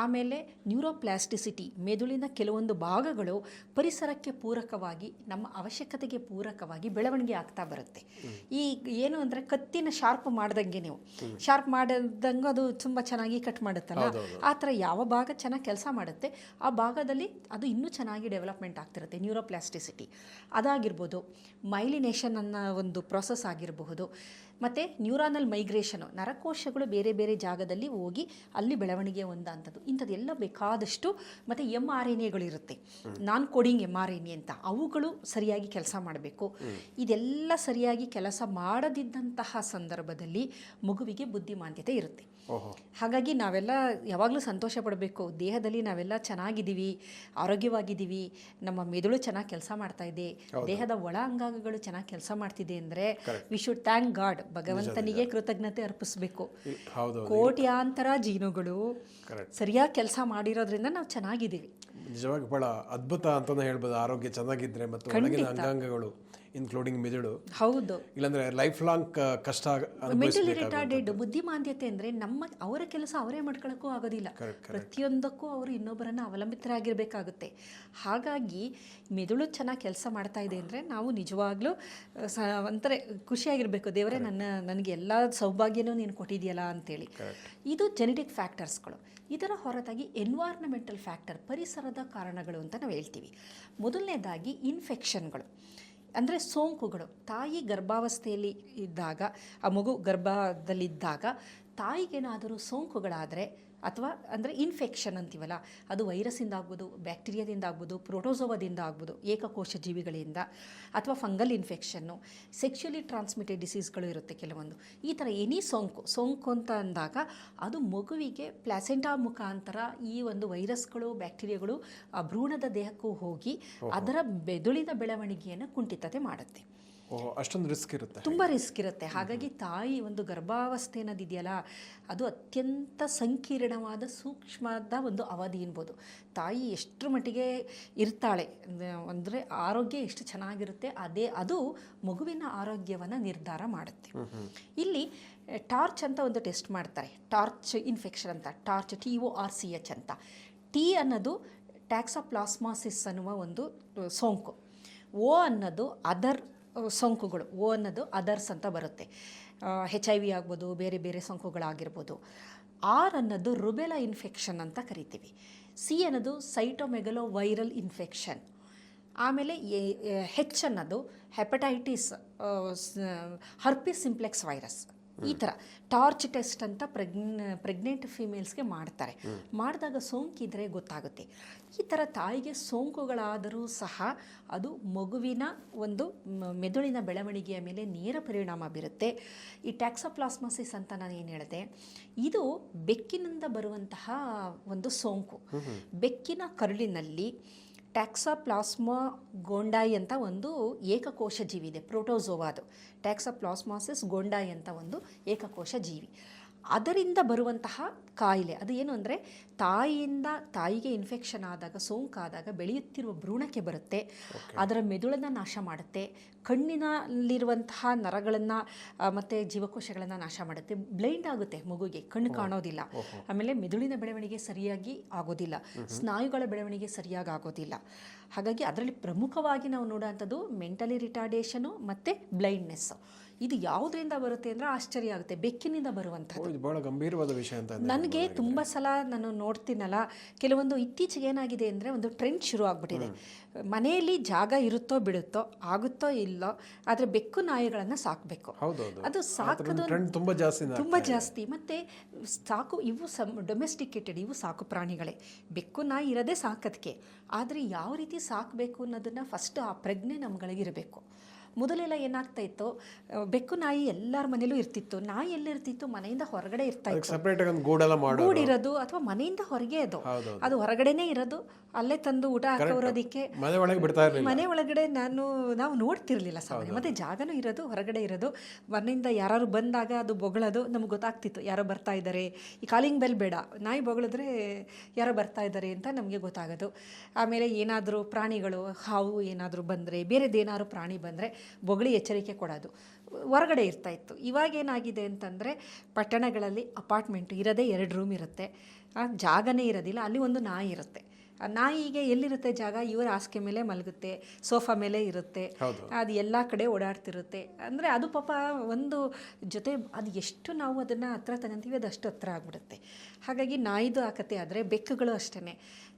ಆಮೇಲೆ ನ್ಯೂರೋಪ್ಲಾಸ್ಟಿಸಿಟಿ, ಮೆದುಳಿನ ಕೆಲವೊಂದು ಭಾಗಗಳು ಪರಿಸರಕ್ಕೆ ಪೂರಕವಾಗಿ ನಮ್ಮ ಅವಶ್ಯಕತೆಗೆ ಪೂರಕವಾಗಿ ಬೆಳವಣಿಗೆ ಆಗ್ತಾ ಬರುತ್ತೆ. ಈ ಏನು ಅಂದರೆ ಕತ್ತಿನ ಶಾರ್ಪ್ ಮಾಡ್ದಂಗೆ, ನೀವು ಶಾರ್ಪ್ ಮಾಡಿದಂಗೆ ಅದು ತುಂಬ ಚೆನ್ನಾಗಿ ಕಟ್ ಮಾಡುತ್ತಲ್ಲ, ಆ ಥರ ಯಾವ ಭಾಗ ಚೆನ್ನಾಗಿ ಕೆಲಸ ಮಾಡುತ್ತೆ ಆ ಭಾಗದಲ್ಲಿ ಅದು ಇನ್ನೂ ಚೆನ್ನಾಗಿ ಡೆವಲಪ್ಮೆಂಟ್ ಆಗ್ತಿರುತ್ತೆ. ನ್ಯೂರೋಪ್ಲಾಸ್ಟಿಸಿಟಿ ಅದಾಗಿರ್ಬೋದು, ಮೈಲಿನೇಷನ್ ಅನ್ನೋ ಒಂದು ಪ್ರಾಸೆಸ್ ಆಗಿರಬಹುದು, ಮತ್ತು ನ್ಯೂರಾನಲ್ ಮೈಗ್ರೇಷನು, ನರಕೋಶಗಳು ಬೇರೆ ಬೇರೆ ಜಾಗದಲ್ಲಿ ಹೋಗಿ ಅಲ್ಲಿ ಬೆಳವಣಿಗೆ ಹೊಂದಂಥದ್ದು, ಇಂಥದ್ದೆಲ್ಲ ಬೇಕಾದಷ್ಟು. ಮತ್ತು mRNAಗಳಿರುತ್ತೆ, ನಾನ್ ಕೋಡಿಂಗ್ mRNA ಅಂತ, ಅವುಗಳು ಸರಿಯಾಗಿ ಕೆಲಸ ಮಾಡಬೇಕು. ಇದೆಲ್ಲ ಸರಿಯಾಗಿ ಕೆಲಸ ಮಾಡದಿದ್ದಂತಹ ಸಂದರ್ಭದಲ್ಲಿ ಮಗುವಿಗೆ ಬುದ್ಧಿಮಾಂದ್ಯತೆ ಇರುತ್ತೆ. ಹಾಗಾಗಿ ನಾವೆಲ್ಲ ಯಾವಾಗಲೂ ಸಂತೋಷ ಪಡಬೇಕು, ದೇಹದಲ್ಲಿ ನಾವೆಲ್ಲ ಚೆನ್ನಾಗಿದ್ದೀವಿ, ಆರೋಗ್ಯವಾಗಿದ್ದೀವಿ, ನಮ್ಮ ಮೆದುಳು ಚೆನ್ನಾಗಿ ಕೆಲಸ ಮಾಡ್ತಾ ಇದೆ, ದೇಹದ ಒಳ ಅಂಗಾಂಗಗಳು ಚೆನ್ನಾಗಿ ಕೆಲಸ ಮಾಡ್ತಿದೆ ಅಂದರೆ ವಿ ಶುಡ್ ಥ್ಯಾಂಕ್ ಗಾಡ್, ಭಗವಂತನಿಗೆ ಕೃತಜ್ಞತೆ ಅರ್ಪಿಸಬೇಕು. ಕೋಟ್ಯಾಂತರ ಜೀನುಗಳು ಸರಿಯಾಗಿ ಕೆಲಸ ಮಾಡಿರೋದ್ರಿಂದ ನಾವು ಚೆನ್ನಾಗಿದ್ದೀವಿ. ನಿಜವಾಗಿ ಬಹಳ ಅದ್ಭುತ ಅಂತಾನೆ ಹೇಳ್ಬೋದು. ಆರೋಗ್ಯ ಚೆನ್ನಾಗಿದ್ರೆ ಮತ್ತು ಒಳಗಿನ ಅಂಗಾಂಗಗಳು ಇನ್ಕ್ಲೂಡಿಂಗ್ ಮೆದುಳು, ಹೌದು, ಇಲ್ಲಾಂದ್ರೆ ಲೈಫ್ ಲಾಂಗ್ ಕಷ್ಟ. ಮೆಂಟಲಿ ರಿಟಾರ್ಡೆಡ್ ಬುದ್ಧಿಮಾಂದ್ಯತೆ ಅಂದರೆ ಅವರ ಕೆಲಸ ಅವರೇ ಮಾಡ್ಕೊಳ್ಳೋಕ್ಕೂ ಆಗೋದಿಲ್ಲ, ಪ್ರತಿಯೊಂದಕ್ಕೂ ಅವರು ಇನ್ನೊಬ್ಬರನ್ನು ಅವಲಂಬಿತರಾಗಿರಬೇಕಾಗುತ್ತೆ. ಹಾಗಾಗಿ ಮೆದುಳು ಚೆನ್ನಾಗಿ ಕೆಲಸ ಮಾಡ್ತಾ ಇದೆ ಅಂದರೆ ನಾವು ನಿಜವಾಗ್ಲೂ ಒಂಥರ ಖುಷಿಯಾಗಿರಬೇಕು, ದೇವರೇ ನನಗೆ ಎಲ್ಲ ಸೌಭಾಗ್ಯನೂ ನೀನು ಕೊಟ್ಟಿದೆಯಲ್ಲ ಅಂತೇಳಿ. ಇದು ಜೆನೆಟಿಕ್ ಫ್ಯಾಕ್ಟರ್ಸ್ಗಳು. ಇದರ ಹೊರತಾಗಿ ಎನ್ವೈರ್ನಮೆಂಟಲ್ ಫ್ಯಾಕ್ಟರ್, ಪರಿಸರದ ಕಾರಣಗಳು ಅಂತ ನಾವು ಹೇಳ್ತೀವಿ. ಮೊದಲನೇದಾಗಿ ಇನ್ಫೆಕ್ಷನ್ಗಳು ಅಂದರೆ ಸೋಂಕುಗಳು. ತಾಯಿ ಗರ್ಭಾವಸ್ಥೆಯಲ್ಲಿ ಇದ್ದಾಗ, ಆ ಮಗು ಗರ್ಭದಲ್ಲಿದ್ದಾಗ ತಾಯಿಗೇನಾದರೂ ಸೋಂಕುಗಳಾದರೆ, ಅಥವಾ ಅಂದರೆ ಇನ್ಫೆಕ್ಷನ್ ಅಂತೀವಲ್ಲ, ಅದು ವೈರಸ್ಸಿಂದ ಆಗ್ಬೋದು, ಬ್ಯಾಕ್ಟೀರಿಯಾದಿಂದ ಆಗ್ಬೋದು, ಪ್ರೋಟೋಸೋವಾದಿಂದ ಆಗ್ಬೋದು, ಏಕಕೋಶ ಜೀವಿಗಳಿಂದ, ಅಥವಾ ಫಂಗಲ್ ಇನ್ಫೆಕ್ಷನ್ನು, ಸೆಕ್ಶುಲಿ ಟ್ರಾನ್ಸ್ಮಿಟೆಡ್ ಡಿಸೀಸ್ಗಳು ಇರುತ್ತೆ ಕೆಲವೊಂದು. ಈ ಥರ ಎನಿ ಸೋಂಕು ಅಂತ ಅಂದಾಗ ಅದು ಮಗುವಿಗೆ ಪ್ಲಾಸೆಂಟಾ ಮುಖಾಂತರ ಈ ಒಂದು ವೈರಸ್ಗಳು, ಬ್ಯಾಕ್ಟೀರಿಯಾಗಳು ಆ ಭ್ರೂಣದ ದೇಹಕ್ಕೂ ಹೋಗಿ ಅದರ ಮೆದುಳಿನ ಬೆಳವಣಿಗೆಯನ್ನು ಕುಂಠಿತತೆ ಮಾಡುತ್ತೆ. ಅಷ್ಟೊಂದು ರಿಸ್ಕ್ ಇರುತ್ತೆ, ತುಂಬ ರಿಸ್ಕ್ ಇರುತ್ತೆ. ಹಾಗಾಗಿ ತಾಯಿ ಒಂದು ಗರ್ಭಾವಸ್ಥೆ ಅನ್ನೋದಿದೆಯಲ್ಲ, ಅದು ಅತ್ಯಂತ ಸಂಕೀರ್ಣವಾದ ಸೂಕ್ಷ್ಮದ ಒಂದು ಅವಧಿ ಎನ್ಬೋದು. ತಾಯಿ ಎಷ್ಟರ ಮಟ್ಟಿಗೆ ಇರ್ತಾಳೆ ಅಂದರೆ ಆರೋಗ್ಯ ಎಷ್ಟು ಚೆನ್ನಾಗಿರುತ್ತೆ, ಅದು ಮಗುವಿನ ಆರೋಗ್ಯವನ್ನು ನಿರ್ಧಾರ ಮಾಡುತ್ತೆ. ಇಲ್ಲಿ ಟಾರ್ಚ್ ಅಂತ ಒಂದು ಟೆಸ್ಟ್ ಮಾಡ್ತಾರೆ, ಟಾರ್ಚ್ ಇನ್ಫೆಕ್ಷನ್ ಅಂತ, ಟಾರ್ಚ್ TORCH ಅಂತ. ಟಿ ಅನ್ನೋದು ಟ್ಯಾಕ್ಸೋಪ್ಲಾಸ್ಮಾಸಿಸ್ ಅನ್ನುವ ಒಂದು ಸೋಂಕು, O ಅನ್ನೋದು ಅದರ್ ಸೋಂಕುಗಳು, O ಅನ್ನೋದು ಅದರ್ಸ್ ಅಂತ ಬರುತ್ತೆ, HIV ಆಗ್ಬೋದು, ಬೇರೆ ಬೇರೆ ಸೋಂಕುಗಳಾಗಿರ್ಬೋದು. R ಅನ್ನೋದು ರುಬೆಲಾ ಇನ್ಫೆಕ್ಷನ್ ಅಂತ ಕರಿತೀವಿ. C ಅನ್ನೋದು ಸೈಟೋಮೆಗಲೋ ವೈರಲ್ ಇನ್ಫೆಕ್ಷನ್. ಆಮೇಲೆ H ಅನ್ನೋದು ಹೆಪಟೈಟಿಸ್, ಹರ್ಪಿಸ್ ಸಿಂಪ್ಲೆಕ್ಸ್ ವೈರಸ್. ಈ ಥರ ಟಾರ್ಚ್ ಟೆಸ್ಟ್ ಅಂತ ಪ್ರೆಗ್ನೆಂಟ್ ಫಿಮೇಲ್ಸ್ಗೆ ಮಾಡ್ತಾರೆ. ಮಾಡಿದಾಗ ಸೋಂಕಿದ್ರೆ ಗೊತ್ತಾಗುತ್ತೆ. ಈ ಥರ ತಾಯಿಗೆ ಸೋಂಕುಗಳಾದರೂ ಸಹ ಅದು ಮಗುವಿನ ಒಂದು ಮೆದುಳಿನ ಬೆಳವಣಿಗೆಯ ಮೇಲೆ ನೇರ ಪರಿಣಾಮ ಬೀರುತ್ತೆ. ಈ ಟ್ಯಾಕ್ಸೋಪ್ಲಾಸ್ಮಾಸಿಸ್ ಅಂತ ನಾನು ಏನು ಹೇಳಿದೆ, ಇದು ಬೆಕ್ಕಿನಿಂದ ಬರುವಂತಹ ಒಂದು ಸೋಂಕು. ಬೆಕ್ಕಿನ ಕರುಳಿನಲ್ಲಿ ಟ್ಯಾಕ್ಸೋಪ್ಲಾಸ್ಮಾ ಗೊಂಡಾಯಿ ಅಂತ ಒಂದು ಏಕಕೋಶ ಜೀವಿ ಇದೆ, ಪ್ರೋಟೋಸೋವಾದು. ಟ್ಯಾಕ್ಸೋಪ್ಲಾಸ್ಮಾಸಿಸ್ ಗೊಂಡಾಯಿ ಅಂತ ಒಂದು ಏಕಕೋಶ ಜೀವಿ. ಅದರಿಂದ ಬರುವಂತಹ ಕಾಯಿಲೆ ಅದು ಏನು ಅಂದರೆ, ತಾಯಿಗೆ ಇನ್ಫೆಕ್ಷನ್ ಆದಾಗ, ಸೋಂಕಾದಾಗ ಬೆಳೆಯುತ್ತಿರುವ ಭ್ರೂಣಕ್ಕೆ ಬರುತ್ತೆ. ಅದರ ಮೆದುಳನ್ನು ನಾಶ ಮಾಡುತ್ತೆ, ಕಣ್ಣಿನಲ್ಲಿರುವಂತಹ ನರಗಳನ್ನು ಮತ್ತು ಜೀವಕೋಶಗಳನ್ನು ನಾಶ ಮಾಡುತ್ತೆ. ಬ್ಲೈಂಡ್ ಆಗುತ್ತೆ ಮಗುಗೆ, ಕಣ್ಣು ಕಾಣೋದಿಲ್ಲ. ಆಮೇಲೆ ಮೆದುಳಿನ ಬೆಳವಣಿಗೆ ಸರಿಯಾಗಿ ಆಗೋದಿಲ್ಲ, ಸ್ನಾಯುಗಳ ಬೆಳವಣಿಗೆ ಸರಿಯಾಗಿ ಆಗೋದಿಲ್ಲ. ಹಾಗಾಗಿ ಅದರಲ್ಲಿ ಪ್ರಮುಖವಾಗಿ ನಾವು ನೋಡೋಂಥದ್ದು ಮೆಂಟಲಿ ರಿಟಾರ್ಡೇಷನು ಮತ್ತು ಬ್ಲೈಂಡ್ನೆಸ್ಸು. ಇದು ಯಾವುದರಿಂದ ಬರುತ್ತೆ ಅಂದರೆ ಆಶ್ಚರ್ಯ ಆಗುತ್ತೆ, ಬೆಕ್ಕಿನಿಂದ ಬರುವಂಥದ್ದು. ಇದು ಬಹಳ ಗಂಭೀರವಾದ ವಿಷಯ ಅಂತ ನನಗೆ ತುಂಬ ಸಲ ನಾನು ನೋಡ್ತೀನಲ್ಲ, ಕೆಲವೊಂದು ಇತ್ತೀಚೆಗೆ ಏನಾಗಿದೆ ಅಂದರೆ ಒಂದು ಟ್ರೆಂಡ್ ಶುರು ಆಗ್ಬಿಟ್ಟಿದೆ. ಮನೆಯಲ್ಲಿ ಜಾಗ ಇರುತ್ತೋ ಬಿಡುತ್ತೋ, ಆಗುತ್ತೋ ಇಲ್ಲೋ, ಆದರೆ ಬೆಕ್ಕು ನಾಯಿಗಳನ್ನು ಸಾಕಬೇಕು. ಅದು ಸಾಕೋದು ತುಂಬ ಜಾಸ್ತಿ. ಮತ್ತು ಇವು ಡೊಮೆಸ್ಟಿಕೇಟೆಡ್, ಇವು ಸಾಕು ಪ್ರಾಣಿಗಳೇ. ಬೆಕ್ಕು ನಾಯಿ ಇರೋದೇ ಸಾಕೋದಕ್ಕೆ. ಆದರೆ ಯಾವ ರೀತಿ ಸಾಕಬೇಕು ಅನ್ನೋದನ್ನು ಫಸ್ಟ್ ಆ ಪ್ರಜ್ಞೆ ನಮ್ಗಳಿಗಿರಬೇಕು. ಮೊದಲೆಲ್ಲ ಏನಾಗ್ತಾ ಇತ್ತು, ಬೆಕ್ಕು ನಾಯಿ ಎಲ್ಲರ ಮನೇಲೂ ಇರ್ತಿತ್ತು. ನಾಯಿ ಎಲ್ಲಿರ್ತಿತ್ತು, ಮನೆಯಿಂದ ಹೊರಗಡೆ ಇರ್ತಾ ಇತ್ತು. ಗೂಡಿರೋದು ಅಥವಾ ಮನೆಯಿಂದ ಹೊರಗೆ ಅದು ಹೊರಗಡೆನೇ ಇರೋದು. ಅಲ್ಲೇ ತಂದು ಊಟ ಹಾಕೋರೋದಕ್ಕೆ ಮನೆ ಒಳಗಡೆ ನಾವು ನೋಡ್ತಿರ್ಲಿಲ್ಲ ಸಾಮಾನ್ಯ. ಮತ್ತೆ ಜಾಗನೂ ಇರೋದು, ಹೊರಗಡೆ ಇರೋದು. ಮನೆಯಿಂದ ಯಾರು ಬಂದಾಗ ಅದು ಬೊಗಳೋದು ನಮ್ಗೆ ಗೊತ್ತಾಗ್ತಿತ್ತು, ಯಾರೋ ಬರ್ತಾ ಇದ್ದಾರೆ. ಈ ಕಾಲಿಂಗ್ ಬೆಲ್ ಬೇಡ, ನಾಯಿ ಬೊಗಳಿದ್ರೆ ಯಾರೋ ಬರ್ತಾ ಇದ್ದಾರೆ ಅಂತ ನಮಗೆ ಗೊತ್ತಾಗೋದು. ಆಮೇಲೆ ಏನಾದರೂ ಪ್ರಾಣಿಗಳು, ಹಾವು ಏನಾದರೂ ಬಂದರೆ, ಬೇರೆದೇನಾದ್ರು ಪ್ರಾಣಿ ಬಂದರೆ ಬೊಗಳಿ ಎಚ್ಚರಿಕೆ ಕೊಡೋದು, ಹೊರಗಡೆ ಇರ್ತಾಯಿತ್ತು. ಇವಾಗೇನಾಗಿದೆ ಅಂತಂದರೆ ಪಟ್ಟಣಗಳಲ್ಲಿ ಅಪಾರ್ಟ್ಮೆಂಟ್ ಇರೋದೇ 2 ರೂಮ್ ಇರುತ್ತೆ, ಜಾಗನೇ ಇರೋದಿಲ್ಲ. ಅಲ್ಲಿ ಒಂದು ನಾಯಿ ಇರುತ್ತೆ. ಆ ನಾಯಿಗೆ ಎಲ್ಲಿರುತ್ತೆ ಜಾಗ, ಇವರ ಹಾಸಿಗೆ ಮೇಲೆ ಮಲಗುತ್ತೆ, ಸೋಫಾ ಮೇಲೆ ಇರುತ್ತೆ, ಅದು ಎಲ್ಲ ಕಡೆ ಓಡಾಡ್ತಿರುತ್ತೆ. ಅಂದರೆ ಅದು ಪಾಪ ಒಂದು ಜೊತೆ ಅದು ಎಷ್ಟು ನಾವು ಅದನ್ನು ಹತ್ರ ತಗೊಂತೀವಿ ಅದು ಅಷ್ಟು ಹತ್ರ ಆಗಿಬಿಡುತ್ತೆ. ಹಾಗಾಗಿ ನಾಯಿದು ಆ ಕತೆ. ಆದರೆ ಬೆಕ್ಕುಗಳು ಅಷ್ಟೇ,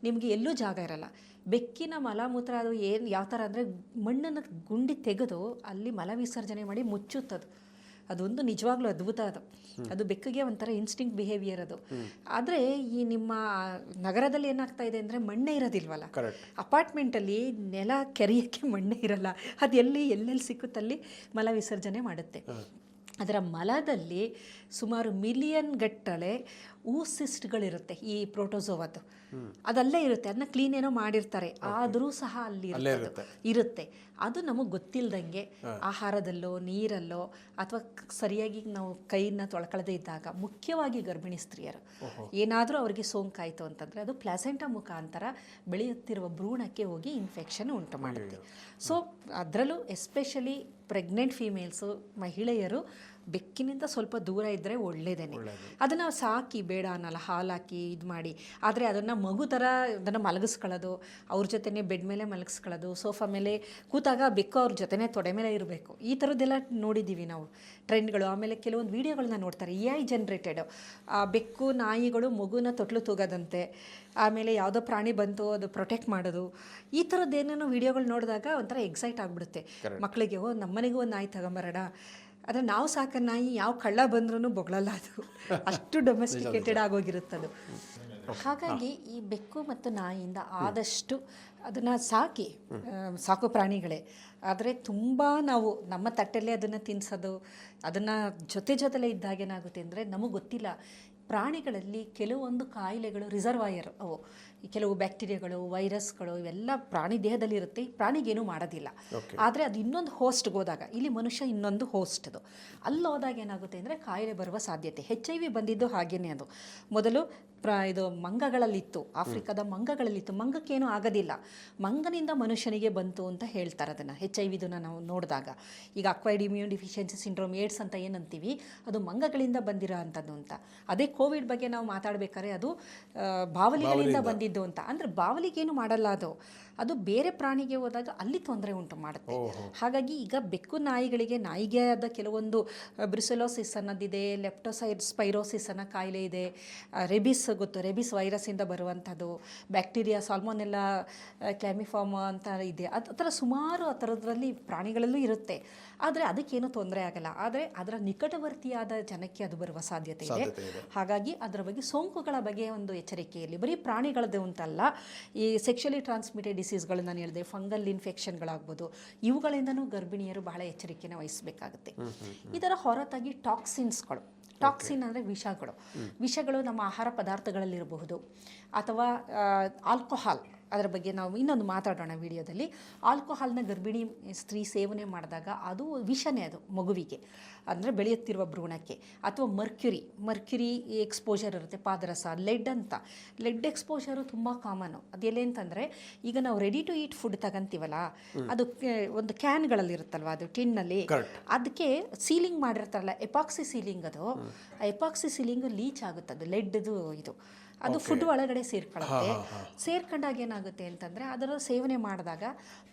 ನಿಮಗೆ ಎಲ್ಲೂ ಜಾಗ ಇರಲ್ಲ. ಬೆಕ್ಕಿನ ಮಲಮೂತ್ರ ಅದು ಯಾವ ಥರ ಅಂದರೆ ಮಣ್ಣನ್ನು ಗುಂಡಿ ತೆಗೆದು ಅಲ್ಲಿ ಮಲ ವಿಸರ್ಜನೆ ಮಾಡಿ ಮುಚ್ಚುತ್ತದು. ಅದೊಂದು ನಿಜವಾಗ್ಲೂ ಅದ್ಭುತ. ಅದು ಬೆಕ್ಕಿಗೆ ಒಂಥರ ಇನ್ಸ್ಟಿಂಕ್ಟ್ ಬಿಹೇವಿಯರ್ ಅದು. ಆದರೆ ಈ ನಿಮ್ಮ ನಗರದಲ್ಲಿ ಏನಾಗ್ತಾ ಇದೆ ಅಂದರೆ ಮಣ್ಣೇ ಇರೋದಿಲ್ವಲ್ಲ, ಅಪಾರ್ಟ್ಮೆಂಟಲ್ಲಿ ನೆಲ ಕೆರೆಯೋಕ್ಕೆ ಮಣ್ಣೇ ಇರಲ್ಲ. ಅದು ಎಲ್ಲೆಲ್ಲಿ ಸಿಕ್ಕುತ್ತಲ್ಲಿ ಮಲ ವಿಸರ್ಜನೆ ಮಾಡುತ್ತೆ. ಅದರ ಮಲದಲ್ಲಿ ಸುಮಾರು ಮಿಲಿಯನ್ ಗಟ್ಟಲೆ ಊಸಿಸ್ಟ್ಗಳಿರುತ್ತೆ, ಈ ಪ್ರೋಟೋಸೋವದ್ದು. ಅದಲ್ಲೇ ಇರುತ್ತೆ, ಅದನ್ನ ಕ್ಲೀನ್ ಏನೋ ಮಾಡಿರ್ತಾರೆ, ಆದರೂ ಸಹ ಅಲ್ಲಿ ಇರುತ್ತೆ. ಅದು ನಮಗೆ ಗೊತ್ತಿಲ್ಲದಂಗೆ ಆಹಾರದಲ್ಲೋ ನೀರಲ್ಲೋ ಅಥವಾ ಸರಿಯಾಗಿ ನಾವು ಕೈನ ತೊಳ್ಕೊಳ್ಳದೇ ಇದ್ದಾಗ, ಮುಖ್ಯವಾಗಿ ಗರ್ಭಿಣಿ ಸ್ತ್ರೀಯರು ಏನಾದರೂ ಅವರಿಗೆ ಸೋಂಕಾಯಿತು ಅಂತಂದರೆ ಅದು ಪ್ಲಾಸೆಂಟಾ ಮುಖಾಂತರ ಬೆಳೆಯುತ್ತಿರುವ ಭ್ರೂಣಕ್ಕೆ ಹೋಗಿ ಇನ್ಫೆಕ್ಷನ್ ಉಂಟು ಮಾಡುತ್ತೆ. ಸೊ ಅದರಲ್ಲೂ ಎಸ್ಪೆಷಲಿ ಪ್ರೆಗ್ನೆಂಟ್ ಫೀಮೇಲ್ಸು, ಮಹಿಳೆಯರು ಬೆಕ್ಕಿನಿಂದ ಸ್ವಲ್ಪ ದೂರ ಇದ್ದರೆ ಒಳ್ಳೆಯದೇನೆ. ಅದನ್ನು ಸಾಕಿ ಬೇಡ ಅನ್ನಲ್ಲ, ಹಾಲಾಕಿ ಇದು ಮಾಡಿ. ಆದರೆ ಅದನ್ನು ಮಗು ಥರ ಅದನ್ನು ಮಲಗಿಸ್ಕೊಳ್ಳೋದು, ಅವ್ರ ಜೊತೆನೇ ಬೆಡ್ ಮೇಲೆ ಮಲಗಿಸ್ಕೊಳ್ಳೋದು, ಸೋಫಾ ಮೇಲೆ ಕೂತಾಗ ಬೆಕ್ಕು ಅವ್ರ ಜೊತೆನೇ ತೊಡೆ ಮೇಲೆ ಇರಬೇಕು. ಈ ಥರದ್ದೆಲ್ಲ ನೋಡಿದ್ದೀವಿ ನಾವು ಟ್ರೆಂಡ್ಗಳು. ಆಮೇಲೆ ಕೆಲವೊಂದು ವೀಡಿಯೋಗಳನ್ನ ನೋಡ್ತಾರೆ, AI ಜನ್ರೇಟೆಡು. ಬೆಕ್ಕು ನಾಯಿಗಳು ಮಗುನ ತೊಟ್ಲು ತೂಗೋದಂತೆ, ಆಮೇಲೆ ಯಾವುದೋ ಪ್ರಾಣಿ ಬಂತು ಅದು ಪ್ರೊಟೆಕ್ಟ್ ಮಾಡೋದು. ಈ ಥರದ್ದೇನೇನೋ ವೀಡಿಯೋಗಳು ನೋಡಿದಾಗ ಒಂಥರ ಎಕ್ಸೈಟ್ ಆಗಿಬಿಡುತ್ತೆ ಮಕ್ಕಳಿಗೆ. ನಮ್ಮನೆಗೂ ಒಂದು ನಾಯಿ ತಗೊಂಬರೋಣ. ಆದರೆ ನಾವು ಸಾಕ ನಾಯಿ ಯಾವ ಕಳ್ಳ ಬಂದ್ರೂ ಬೊಗಳಲ್ಲ, ಅದು ಅಷ್ಟು ಡೊಮೆಸ್ಟಿಕೇಟೆಡ್ ಆಗೋಗಿರುತ್ತದು. ಹಾಗಾಗಿ ಈ ಬೆಕ್ಕು ಮತ್ತು ನಾಯಿಯಿಂದ ಆದಷ್ಟು ಅದನ್ನು ಸಾಕು ಪ್ರಾಣಿಗಳೇ. ಆದರೆ ತುಂಬ ನಾವು ನಮ್ಮ ತಟ್ಟೆಲ್ಲೇ ಅದನ್ನು ತಿನ್ನಿಸೋದು, ಅದನ್ನು ಜೊತೆಲೇ ಇದ್ದಾಗೇನಾಗುತ್ತೆ ಅಂದರೆ ನಮಗೆ ಗೊತ್ತಿಲ್ಲ, ಪ್ರಾಣಿಗಳಲ್ಲಿ ಕೆಲವೊಂದು ಕಾಯಿಲೆಗಳು ರಿಸರ್ವಾಯರ್, ಅವು ಕೆಲವು ಬ್ಯಾಕ್ಟೀರಿಯಾಗಳು, ವೈರಸ್ಗಳು ಇವೆಲ್ಲ ಪ್ರಾಣಿ ದೇಹದಲ್ಲಿ ಇರುತ್ತೆ. ಪ್ರಾಣಿಗೇನು ಮಾಡೋದಿಲ್ಲ. ಆದರೆ ಅದು ಇನ್ನೊಂದು ಹೋಸ್ಟ್ಗೆ ಹೋದಾಗ, ಇಲ್ಲಿ ಮನುಷ್ಯ ಇನ್ನೊಂದು ಹೋಸ್ಟ್, ಅದು ಅಲ್ಲಿ ಹೋದಾಗ ಏನಾಗುತ್ತೆ ಅಂದರೆ ಕಾಯಿಲೆ ಬರುವ ಸಾಧ್ಯತೆ. HIV ಬಂದಿದ್ದು ಹಾಗೇನೆ. ಅದು ಮೊದಲು ಇದು ಮಂಗಗಳಲ್ಲಿತ್ತು, ಆಫ್ರಿಕಾದ ಮಂಗಗಳಲ್ಲಿತ್ತು. ಮಂಗಕ್ಕೇನು ಆಗೋದಿಲ್ಲ, ಮಂಗನಿಂದ ಮನುಷ್ಯನಿಗೆ ಬಂತು ಅಂತ ಹೇಳ್ತಾರೆ ಅದನ್ನು. HIV ನಾವು ನೋಡಿದಾಗ ಈಗ acquired immune deficiency syndrome, AIDS ಅಂತ ಏನಂತೀವಿ, ಅದು ಮಂಗಗಳಿಂದ ಬಂದಿರೋ ಅಂಥದ್ದು ಅಂತ. ಅದೇ ಕೋವಿಡ್ ಬಗ್ಗೆ ನಾವು ಮಾತಾಡಬೇಕಾದ್ರೆ ಅದು ಬಾವಲಿಗಳಿಂದ ಬಂದಿದ್ದು ಅಂತ. ಅಂದರೆ ಬಾವಲಿಗೇನು ಮಾಡಲ್ಲ, ಅದು ಬೇರೆ ಪ್ರಾಣಿಗೆ ಹೋದಾಗ ಅಲ್ಲಿ ತೊಂದರೆ ಉಂಟು ಮಾಡುತ್ತೆ. ಹಾಗಾಗಿ ಈಗ ಬೆಕ್ಕು ನಾಯಿಗಳಿಗೆ, ನಾಯಿಗೆ ಆದ ಕೆಲವೊಂದು ಬ್ರುಸೆಲೋಸಿಸ್ ಅನ್ನೋದಿದೆ, ಲೆಪ್ಟೋಸ್ಪೈರೋಸಿಸ್ ಅನ್ನೋ ಕಾಯಿಲೆ ಇದೆ, ರೆಬಿಸ್ ಗೊತ್ತು, ರೆಬಿಸ್ ವೈರಸ್ಸಿಂದ ಬರುವಂಥದ್ದು, ಬ್ಯಾಕ್ಟೀರಿಯಾ ಸಾಲ್ಮೊನೆಲ್ಲಾ ಕ್ಲಾಮಿಫಾರ್ಮ್ ಅಂತ ಇದೆ. ಆ ಥರ ಸುಮಾರು ಆ ಥರದ್ರಲ್ಲಿ ಪ್ರಾಣಿಗಳಲ್ಲೂ ಇರುತ್ತೆ. ಆದರೆ ಅದಕ್ಕೇನು ತೊಂದರೆ ಆಗಲ್ಲ. ಆದರೆ ಅದರ ನಿಕಟವರ್ತಿಯಾದ ಜನಕ್ಕೆ ಅದು ಬರುವ ಸಾಧ್ಯತೆ ಇದೆ. ಹಾಗಾಗಿ ಅದರ ಬಗ್ಗೆ, ಸೋಂಕುಗಳ ಬಗ್ಗೆ ಒಂದು ಎಚ್ಚರಿಕೆಯಲ್ಲಿ, ಬರೀ ಪ್ರಾಣಿಗಳದ್ದು ಅಂತಲ್ಲ, ಈ ಸೆಕ್ಷುಯಲಿ ಟ್ರಾನ್ಸ್ಮಿಟೆಡ್ ಡಿಸೀಸ್ಗಳು ನಾನು ಹೇಳಿದೆ, ಫಂಗಲ್ ಇನ್ಫೆಕ್ಷನ್ಗಳಾಗ್ಬೋದು, ಇವುಗಳಿಂದನೂ ಗರ್ಭಿಣಿಯರು ಬಹಳ ಎಚ್ಚರಿಕೆನ ವಹಿಸಬೇಕಾಗುತ್ತೆ. ಇದರ ಹೊರತಾಗಿ ಟಾಕ್ಸಿನ್ ಅಂದರೆ ವಿಷಗಳು ನಮ್ಮ ಆಹಾರ ಪದಾರ್ಥಗಳಲ್ಲಿರಬಹುದು, ಅಥವಾ ಆಲ್ಕೋಹಾಲ್. ಅದರ ಬಗ್ಗೆ ನಾವು ಇನ್ನೊಂದು ಮಾತಾಡೋಣ ವಿಡಿಯೋದಲ್ಲಿ. ಆಲ್ಕೋಹಾಲ್ನ ಗರ್ಭಿಣಿ ಸ್ತ್ರೀ ಸೇವನೆ ಮಾಡಿದಾಗ ಅದು ವಿಷನೇ, ಅದು ಮಗುವಿಗೆ ಅಂದರೆ ಬೆಳೆಯುತ್ತಿರುವ ಭ್ರೂಣಕ್ಕೆ. ಅಥವಾ ಮರ್ಕ್ಯುರಿ ಎಕ್ಸ್ಪೋಜರ್ ಇರುತ್ತೆ, ಪಾದರಸ, ಲೆಡ್ ಎಕ್ಸ್ಪೋಜರು ತುಂಬ ಕಾಮನು. ಅದೆಲ್ಲೇ ಅಂತಂದರೆ, ಈಗ ನಾವು ರೆಡಿ ಟು ಈಟ್ ಫುಡ್ ತಗೊಂತೀವಲ್ಲ, ಅದು ಒಂದು ಕ್ಯಾನ್ಗಳಲ್ಲಿ ಇರುತ್ತಲ್ವ, ಅದು ಟಿನ್ನಲ್ಲಿ, ಅದಕ್ಕೆ ಸೀಲಿಂಗ್ ಮಾಡಿರ್ತಾರಲ್ಲ, ಎಪಾಕ್ಸಿ ಸೀಲಿಂಗ್. ಅದು ಎಪಾಕ್ಸಿ ಸೀಲಿಂಗ್ ಲೀಚ್ ಆಗುತ್ತೆ, ಅದು ಲೆಡ್ದು ಇದು, ಅದು ಫುಡ್ ಒಳಗಡೆ ಸೇರ್ಕೊಳ್ಳುತ್ತೆ. ಸೇರ್ಕೊಂಡಾಗ ಏನಾಗುತ್ತೆ ಅಂತಂದರೆ, ಅದರ ಸೇವನೆ ಮಾಡಿದಾಗ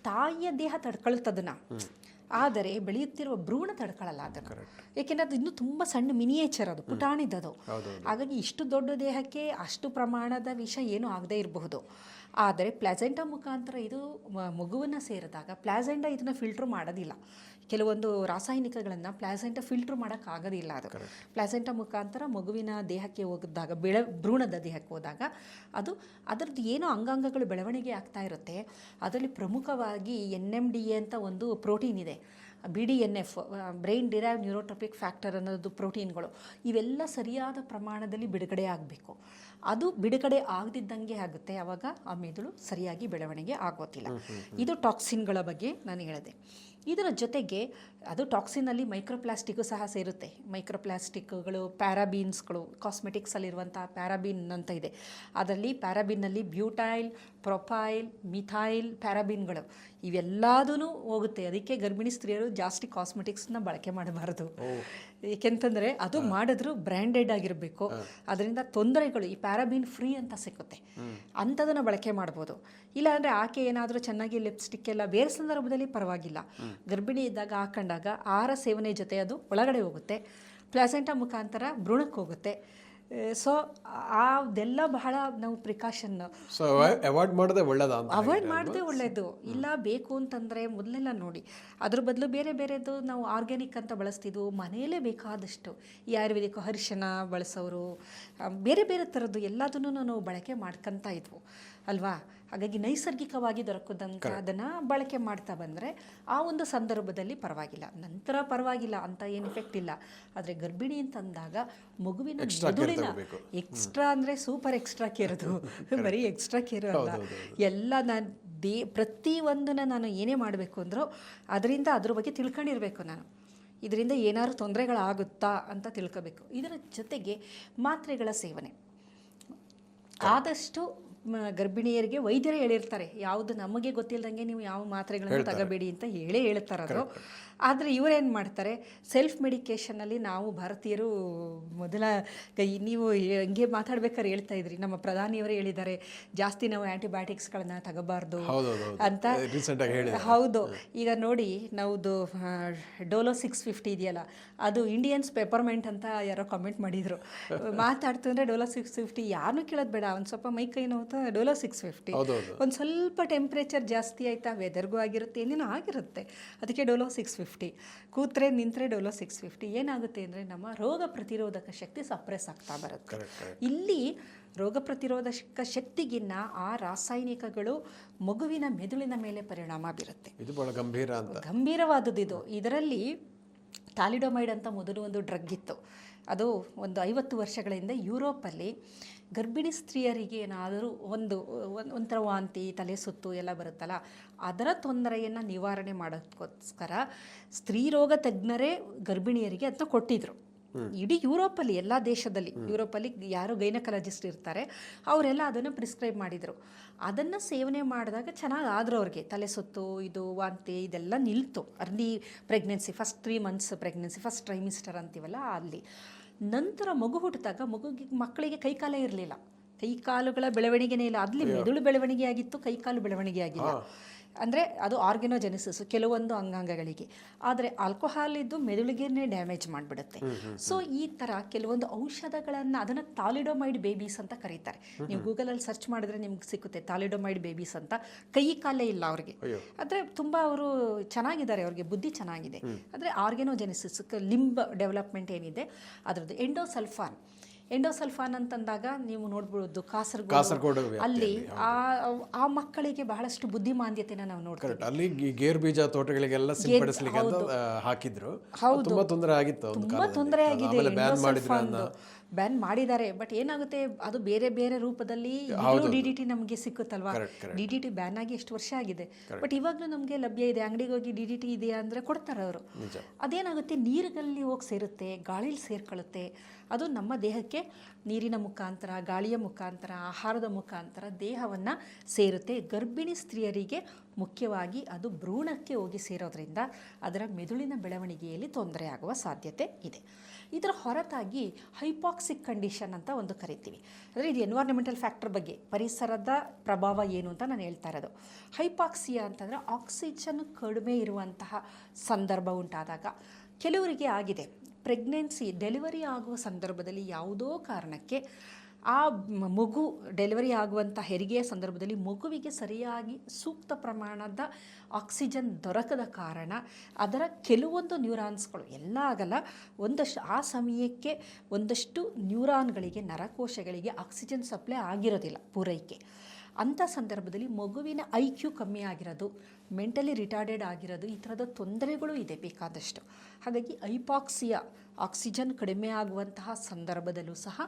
ತಾಯಿಯ ದೇಹ ತಡ್ಕೊಳ್ತದನ್ನ. ಆದರೆ ಬೆಳೆಯುತ್ತಿರುವ ಭ್ರೂಣ ತಡ್ಕೊಳ್ಳಲ್ಲ ಅದನ್ನು, ಏಕೆಂದರೆ ಅದು ಇನ್ನೂ ತುಂಬ ಸಣ್ಣ ಮಿನಿಯೇಚರ್, ಅದು ಪುಟಾಣಿದ್ದದು. ಹಾಗಾಗಿ ಇಷ್ಟು ದೊಡ್ಡ ದೇಹಕ್ಕೆ ಅಷ್ಟು ಪ್ರಮಾಣದ ವಿಷ ಏನೂ ಆಗದೇ ಇರಬಹುದು. ಆದರೆ ಪ್ಲಾಸೆಂಟಾ ಮುಖಾಂತರ ಇದು ಮಗುವನ್ನು ಸೇರಿದಾಗ ಪ್ಲಾಸೆಂಟಾ ಇದನ್ನು ಫಿಲ್ಟ್ರ್ ಮಾಡೋದಿಲ್ಲ. ಕೆಲವೊಂದು ರಾಸಾಯನಿಕಗಳನ್ನು ಪ್ಲಾಸೆಂಟಾ ಫಿಲ್ಟ್ರ್ ಮಾಡೋಕ್ಕಾಗೋದಿಲ್ಲ. ಅದು ಪ್ಲಾಸೆಂಟಾ ಮುಖಾಂತರ ಮಗುವಿನ ದೇಹಕ್ಕೆ ಹೋಗಿದಾಗ ಭ್ರೂಣದ ದೇಹಕ್ಕೆ ಹೋದಾಗ ಅದು ಅದರದ್ದು ಏನೋ ಅಂಗಾಂಗಗಳು ಬೆಳವಣಿಗೆ ಆಗ್ತಾ ಇರುತ್ತೆ. ಅದರಲ್ಲಿ ಪ್ರಮುಖವಾಗಿ NMDA ಅಂತ ಒಂದು ಪ್ರೋಟೀನ್ ಇದೆ, BDNF, ಬ್ರೈನ್ ಡಿರೈವ್ಡ್ ನ್ಯೂರೋಟ್ರೋಪಿಕ್ ಫ್ಯಾಕ್ಟರ್ ಅನ್ನೋದು ಪ್ರೋಟೀನ್ಗಳು. ಇವೆಲ್ಲ ಸರಿಯಾದ ಪ್ರಮಾಣದಲ್ಲಿ ಬಿಡುಗಡೆ ಆಗಬೇಕು. ಅದು ಬಿಡುಗಡೆ ಆಗದಿದ್ದಂಗೆ ಆಗುತ್ತೆ, ಆವಾಗ ಆ ಮೆದುಳು ಸರಿಯಾಗಿ ಬೆಳವಣಿಗೆ ಆಗೋದಿಲ್ಲ. ಇದು ಟಾಕ್ಸಿನ್ಗಳ ಬಗ್ಗೆ ನಾನು ಹೇಳಿದೆ. ಇದರ ಜೊತೆಗೆ ಅದು ಟಾಕ್ಸಿನಲ್ಲಿ ಮೈಕ್ರೋಪ್ಲಾಸ್ಟಿಕ್ಕು ಸಹ ಸೇರುತ್ತೆ. ಮೈಕ್ರೋಪ್ಲಾಸ್ಟಿಕ್ಗಳು, ಪ್ಯಾರಾಬೀನ್ಸ್ಗಳು, ಕಾಸ್ಮೆಟಿಕ್ಸಲ್ಲಿರುವಂಥ ಪ್ಯಾರಾಬೀನ್ ಅಂತ ಇದೆ. ಅದರಲ್ಲಿ ಪ್ಯಾರಾಬೀನ್ನಲ್ಲಿ ಬ್ಯೂಟೈಲ್, ಪ್ರೊಪೈಲ್, ಮಿಥೈಲ್ ಪ್ಯಾರಾಬೀನ್ಗಳು ಇವೆಲ್ಲದೂ ಹೋಗುತ್ತೆ. ಅದಕ್ಕೆ ಗರ್ಭಿಣಿ ಸ್ತ್ರೀಯರು ಜಾಸ್ತಿ ಕಾಸ್ಮೆಟಿಕ್ಸ್ನ ಬಳಕೆ ಮಾಡಬಾರ್ದು. ಏಕೆಂತಂದರೆ ಅದು ಮಾಡಿದ್ರೂ ಬ್ರ್ಯಾಂಡೆಡ್ ಆಗಿರಬೇಕು. ಅದರಿಂದ ತೊಂದರೆಗಳು, ಈ ಪ್ಯಾರಾಬೀನ್ ಫ್ರೀ ಅಂತ ಸಿಗುತ್ತೆ, ಅಂಥದನ್ನು ಬಳಕೆ ಮಾಡ್ಬೋದು. ಇಲ್ಲಾಂದರೆ ಆಕೆ ಏನಾದರೂ ಚೆನ್ನಾಗಿ ಲಿಪ್ಸ್ಟಿಕ್ ಎಲ್ಲ ಬೇರೆ ಸಂದರ್ಭದಲ್ಲಿ ಪರವಾಗಿಲ್ಲ, ಗರ್ಭಿಣಿ ಇದ್ದಾಗ ಹಾಕೊಂಡಾಗ ಆಹಾರ ಸೇವನೆ ಜೊತೆ ಅದು ಒಳಗಡೆ ಹೋಗುತ್ತೆ, ಪ್ಲಾಸೆಂಟಾ ಮುಖಾಂತರ ಭ್ರೂಣಕ್ಕೆ ಹೋಗುತ್ತೆ. ಸೊ ಅದೆಲ್ಲ ಬಹಳ ನಾವು ಪ್ರಿಕಾಷನ್ ಅವಾಯ್ಡ್ ಮಾಡದೆ ಒಳ್ಳೆಯದು. ಇಲ್ಲ ಬೇಕು ಅಂತಂದರೆ ಮೊದಲೆಲ್ಲ ನೋಡಿ, ಅದ್ರ ಬದಲು ಬೇರೆ ಬೇರೆದು ನಾವು ಆರ್ಗ್ಯಾನಿಕ್ ಅಂತ ಬಳಸ್ತಿದ್ವು. ಮನೆಯಲ್ಲೇ ಬೇಕಾದಷ್ಟು ಈ ಆಯುರ್ವೇದಿಕ್ ಅರಿಶಿನ ಬಳಸೋರು, ಬೇರೆ ಬೇರೆ ಥರದ್ದು ಎಲ್ಲದನ್ನು ನಾವು ಬಳಕೆ ಮಾಡ್ಕೊತಾ ಇದ್ವು ಅಲ್ವಾ. ಹಾಗಾಗಿ ನೈಸರ್ಗಿಕವಾಗಿ ದೊರಕದಂಥ ಅದನ್ನು ಬಳಕೆ ಮಾಡ್ತಾ ಬಂದರೆ ಆ ಒಂದು ಸಂದರ್ಭದಲ್ಲಿ ಪರವಾಗಿಲ್ಲ, ನಂತರ ಪರವಾಗಿಲ್ಲ ಅಂತ ಏನು ಇಫೆಕ್ಟ್ ಇಲ್ಲ. ಆದರೆ ಗರ್ಭಿಣಿ ಅಂತಂದಾಗ ಮಗುವಿನ ಮೆದುಳಿನ ಎಕ್ಸ್ಟ್ರಾ ಅಂದರೆ ಸೂಪರ್ ಎಕ್ಸ್ಟ್ರಾ ಕೇರೋದು, ಬರೀ ಎಕ್ಸ್ಟ್ರಾ ಕೇರು ಅಲ್ಲ, ಎಲ್ಲ ನಾನು ಪ್ರತಿಯೊಂದನ್ನು ನಾನು ಏನೇ ಮಾಡಬೇಕು ಅಂದರೂ ಅದರಿಂದ ಅದ್ರ ಬಗ್ಗೆ ತಿಳ್ಕೊಂಡಿರಬೇಕು. ನಾನು ಇದರಿಂದ ಏನಾದ್ರು ತೊಂದರೆಗಳಾಗುತ್ತಾ ಅಂತ ತಿಳ್ಕೋಬೇಕು. ಇದರ ಜೊತೆಗೆ ಮಾತ್ರೆಗಳ ಸೇವನೆ ಆದಷ್ಟು ಗರ್ಭಿಣಿಯರಿಗೆ ವೈದ್ಯರೇ ಹೇಳಿರ್ತಾರೆ, ಯಾವುದು ನಮಗೆ ಗೊತ್ತಿಲ್ಲದಂಗೆ ನೀವು ಯಾವ ಮಾತ್ರೆಗಳನ್ನು ತಗೋಬೇಡಿ ಅಂತ ಹೇಳ್ತಾರೆ ಅದು. ಆದರೆ ಇವರೇನು ಮಾಡ್ತಾರೆ, ಸೆಲ್ಫ್ ಮೆಡಿಕೇಷನಲ್ಲಿ ನಾವು ಭಾರತೀಯರು ಮೊದಲ ನೀವು ಹಂಗೆ ಮಾತಾಡ್ಬೇಕಾದ್ರೆ ಹೇಳ್ತಾ ಇದ್ರಿ, ನಮ್ಮ ಪ್ರಧಾನಿಯವರೇ ಹೇಳಿದ್ದಾರೆ ಜಾಸ್ತಿ ನಾವು ಆ್ಯಂಟಿಬಯೋಟಿಕ್ಸ್ಗಳನ್ನು ತಗೋಬಾರ್ದು ಅಂತ. ಹೌದು, ಈಗ ನೋಡಿ ನಾವುದು ಡೋಲೋ 650 ಇದೆಯಲ್ಲ, ಅದು ಇಂಡಿಯನ್ಸ್ ಪೆಪರ್ಮೆಂಟ್ ಅಂತ ಯಾರೋ ಕಾಮೆಂಟ್ ಮಾಡಿದರು. ಮಾತಾಡ್ತು ಅಂದರೆ ಡೋಲೋ 650 ಯಾರನ್ನೂ ಕೇಳೋದು ಬೇಡ, ಒಂದು ಸ್ವಲ್ಪ ಮೈ ಕೈ ನೋವು ಡೋಲೋ 650, ಒಂದು ಸ್ವಲ್ಪ ಟೆಂಪ್ರೇಚರ್ ಜಾಸ್ತಿ ಆಯಿತಾ ವೆದರ್ಗೂ ಆಗಿರುತ್ತೆ, ಏನೇನೋ ಆಗಿರುತ್ತೆ, ಅದಕ್ಕೆ ಡೋಲೋ 650. ಕೂತ್ರೆ ನಿಂತರೆ ಡೋಲೋ 650. ಏನಾಗುತ್ತೆ ಅಂದರೆ ನಮ್ಮ ರೋಗ ಪ್ರತಿರೋಧಕ ಶಕ್ತಿ ಸಪ್ರೆಸ್ ಆಗ್ತಾ ಬರುತ್ತೆ. ಇಲ್ಲಿ ರೋಗ ಪ್ರತಿರೋಧಕ ಶಕ್ತಿಗಿನ್ನ ಆ ರಾಸಾಯನಿಕಗಳು ಮಗುವಿನ ಮೆದುಳಿನ ಮೇಲೆ ಪರಿಣಾಮ ಬೀರುತ್ತೆ. ಇದು ಬಹಳ ಗಂಭೀರವಾದದ್ದು ಇದು. ಇದರಲ್ಲಿ ಥಾಲಿಡೊಮೈಡ್ ಅಂತ ಮೊದಲು ಒಂದು ಡ್ರಗ್ ಇತ್ತು. ಅದು ಒಂದು 50 ವರ್ಷಗಳ ಹಿಂದೆ ಯುರೋಪಲ್ಲಿ ಗರ್ಭಿಣಿ ಸ್ತ್ರೀಯರಿಗೆ ಏನಾದರೂ ಒಂಥರ ವಾಂತಿ, ತಲೆ ಸುತ್ತು ಎಲ್ಲ ಬರುತ್ತಲ್ಲ, ಅದರ ತೊಂದರೆಯನ್ನು ನಿವಾರಣೆ ಮಾಡೋದಕ್ಕೋಸ್ಕರ ಸ್ತ್ರೀ ರೋಗ ತಜ್ಞರೇ ಗರ್ಭಿಣಿಯರಿಗೆ ಅದನ್ನ ಕೊಟ್ಟಿದ್ರು. ಇಡೀ ಯುರೋಪಲ್ಲಿ, ಎಲ್ಲ ದೇಶದಲ್ಲಿ, ಯುರೋಪಲ್ಲಿ ಯಾರು ಗೈನಕಾಲಜಿಸ್ಟ್ ಇರ್ತಾರೆ ಅವರೆಲ್ಲ ಅದನ್ನು ಪ್ರಿಸ್ಕ್ರೈಬ್ ಮಾಡಿದರು. ಅದನ್ನು ಸೇವನೆ ಮಾಡಿದಾಗ ಚೆನ್ನಾಗಿ ಆದರೂ ಅವ್ರಿಗೆ ತಲೆ ಸುತ್ತು, ಇದು ವಾಂತಿ ಇದೆಲ್ಲ ನಿಲ್ತು. Early pregnancy, first 3 months pregnancy, first trimester ಅಂತೀವಲ್ಲ ಅಲ್ಲಿ. ನಂತರ ಮಗು ಹುಟ್ಟಿದಾಗ ಮಕ್ಕಳಿಗೆ ಕೈಕಾಲೇ ಇರಲಿಲ್ಲ, ಕೈಕಾಲುಗಳ ಬೆಳವಣಿಗೆನೇ ಇಲ್ಲ. ಅಲ್ಲಿ ಮೆದುಳು ಬೆಳವಣಿಗೆ ಆಗಿತ್ತು, ಕೈಕಾಲು ಬೆಳವಣಿಗೆ ಆಗಿಲ್ಲ. ಅಂದರೆ ಅದು ಆರ್ಗನೋಜೆನಿಸಿಸ್ ಕೆಲವೊಂದು ಅಂಗಾಂಗಗಳಿಗೆ. ಆದರೆ ಆಲ್ಕೋಹಾಲ್ ಇದ್ದು ಮೆದುಳಿಗೇನೆ ಡ್ಯಾಮೇಜ್ ಮಾಡಿಬಿಡುತ್ತೆ. ಸೊ ಈ ಥರ ಕೆಲವೊಂದು ಔಷಧಗಳನ್ನು, ಅದನ್ನು ಥಾಲಿಡೊಮೈಡ್ ಬೇಬೀಸ್ ಅಂತ ಕರೀತಾರೆ. ನೀವು ಗೂಗಲಲ್ಲಿ ಸರ್ಚ್ ಮಾಡಿದ್ರೆ ನಿಮ್ಗೆ ಸಿಕ್ಕುತ್ತೆ ಥಾಲಿಡೊಮೈಡ್ ಬೇಬೀಸ್ ಅಂತ. ಕೈ ಕಾಲೇ ಇಲ್ಲ ಅವ್ರಿಗೆ, ಆದರೆ ತುಂಬ ಅವರು ಚೆನ್ನಾಗಿದ್ದಾರೆ, ಅವ್ರಿಗೆ ಬುದ್ಧಿ ಚೆನ್ನಾಗಿದೆ. ಆದರೆ ಆರ್ಗನೋಜೆನಿಸಿಸ್, ಲಿಂಬ್ ಡೆವಲಪ್ಮೆಂಟ್ ಏನಿದೆ ಅದರದ್ದು. ಎಂಡೋಸಲ್ಫಾನ್ ಅಂತಂದಾಗ ನೀವು ನೋಡ್ಬೋದು ಕಾಸರಗೋಡು ಅಲ್ಲಿ ಆ ಮಕ್ಕಳಿಗೆ ಬಹಳಷ್ಟು ಬುದ್ಧಿಮಾಂದ್ಯತೆನ ನಾವು ನೋಡ್ತೀವಿ. ಅಲ್ಲಿ ಗೇರು ಬೀಜ ತೋಟಗಳಿಗೆಲ್ಲ ಸಿಂಪಡಿಸಲಿಕ್ಕೆ ಅಂತ ಹಾಕಿದ್ರು. ತುಂಬಾ ತೊಂದರೆ ಆಗಿತ್ತು, ತುಂಬಾ ತೊಂದರೆ ಆಗಿದೆ. ಬ್ಯಾನ್ ಮಾಡಿದ್ದಾರೆ, ಬಟ್ ಏನಾಗುತ್ತೆ ಅದು ಬೇರೆ ಬೇರೆ ರೂಪದಲ್ಲಿ DDT ನಮಗೆ ಸಿಕ್ಕುತ್ತಲ್ವಾ. DDT ಬ್ಯಾನ್ ಆಗಿ ಎಷ್ಟು ವರ್ಷ ಆಗಿದೆ, ಬಟ್ ಇವಾಗಲೂ ನಮಗೆ ಲಭ್ಯ ಇದೆ. ಅಂಗಡಿಗೆ ಹೋಗಿ DDT ಇದೆಯಾ ಅಂದರೆ ಕೊಡ್ತಾರೆ ಅವರು. ಅದೇನಾಗುತ್ತೆ, ನೀರಿನಲ್ಲಿ ಹೋಗಿ ಸೇರುತ್ತೆ, ಗಾಳಿಲಿ ಸೇರ್ಕೊಳ್ಳುತ್ತೆ. ಅದು ನಮ್ಮ ದೇಹಕ್ಕೆ ನೀರಿನ ಮುಖಾಂತರ, ಗಾಳಿಯ ಮುಖಾಂತರ, ಆಹಾರದ ಮುಖಾಂತರ ದೇಹವನ್ನು ಸೇರುತ್ತೆ. ಗರ್ಭಿಣಿ ಸ್ತ್ರೀಯರಿಗೆ ಮುಖ್ಯವಾಗಿ ಅದು ಭ್ರೂಣಕ್ಕೆ ಹೋಗಿ ಸೇರೋದ್ರಿಂದ ಅದರ ಮೆದುಳಿನ ಬೆಳವಣಿಗೆಯಲ್ಲಿ ತೊಂದರೆ ಆಗುವ ಸಾಧ್ಯತೆ ಇದೆ. ಇದರ ಹೊರತಾಗಿ ಹೈಪಾಕ್ಸಿಕ್ ಕಂಡೀಷನ್ ಅಂತ ಒಂದು ಕರಿತೀವಿ. ಅಂದರೆ ಇದು ಎನ್ವೈರ್ಮೆಂಟಲ್ ಫ್ಯಾಕ್ಟರ್ ಬಗ್ಗೆ, ಪರಿಸರದ ಪ್ರಭಾವ ಏನು ಅಂತ ನಾನು ಹೇಳ್ತಾ ಇರೋದು. ಹೈಪಾಕ್ಸಿಯಾ ಅಂತಂದರೆ ಆಕ್ಸಿಜನ್ ಕಡಿಮೆ ಇರುವಂತಹ ಸಂದರ್ಭ ಉಂಟಾದಾಗ ಕೆಲವರಿಗೆ ಆಗಿದೆ. ಪ್ರೆಗ್ನೆನ್ಸಿ ಡೆಲಿವರಿ ಆಗುವ ಸಂದರ್ಭದಲ್ಲಿ ಯಾವುದೋ ಕಾರಣಕ್ಕೆ ಆ ಮಗು ಡೆಲಿವರಿ ಆಗುವಂಥ ಹೆರಿಗೆಯ ಸಂದರ್ಭದಲ್ಲಿ ಮಗುವಿಗೆ ಸರಿಯಾಗಿ ಸೂಕ್ತ ಪ್ರಮಾಣದ ಆಕ್ಸಿಜನ್ ದೊರಕದ ಕಾರಣ ಅದರ ಕೆಲವೊಂದು ನ್ಯೂರಾನ್ಸ್ಗಳು, ಎಲ್ಲ ಆಗಲ್ಲ, ಒಂದಷ್ಟು ಆ ಸಮಯಕ್ಕೆ ಒಂದಷ್ಟು ನ್ಯೂರಾನ್ಗಳಿಗೆ, ನರಕೋಶಗಳಿಗೆ ಆಕ್ಸಿಜನ್ ಸಪ್ಲೈ ಆಗಿರೋದಿಲ್ಲ, ಪೂರೈಕೆ. ಅಂಥ ಸಂದರ್ಭದಲ್ಲಿ ಮಗುವಿನ IQ ಕಮ್ಮಿ ಆಗಿರೋದು, ಮೆಂಟಲಿ ರಿಟಾರ್ಡೆಡ್ ಆಗಿರೋದು, ಈ ಥರದ ತೊಂದರೆಗಳು ಇದೆ ಬೇಕಾದಷ್ಟು. ಹಾಗಾಗಿ ಹೈಪಾಕ್ಸಿಯಾ, ಆಕ್ಸಿಜನ್ ಕಡಿಮೆ ಆಗುವಂತಹ ಸಂದರ್ಭದಲ್ಲೂ ಸಹ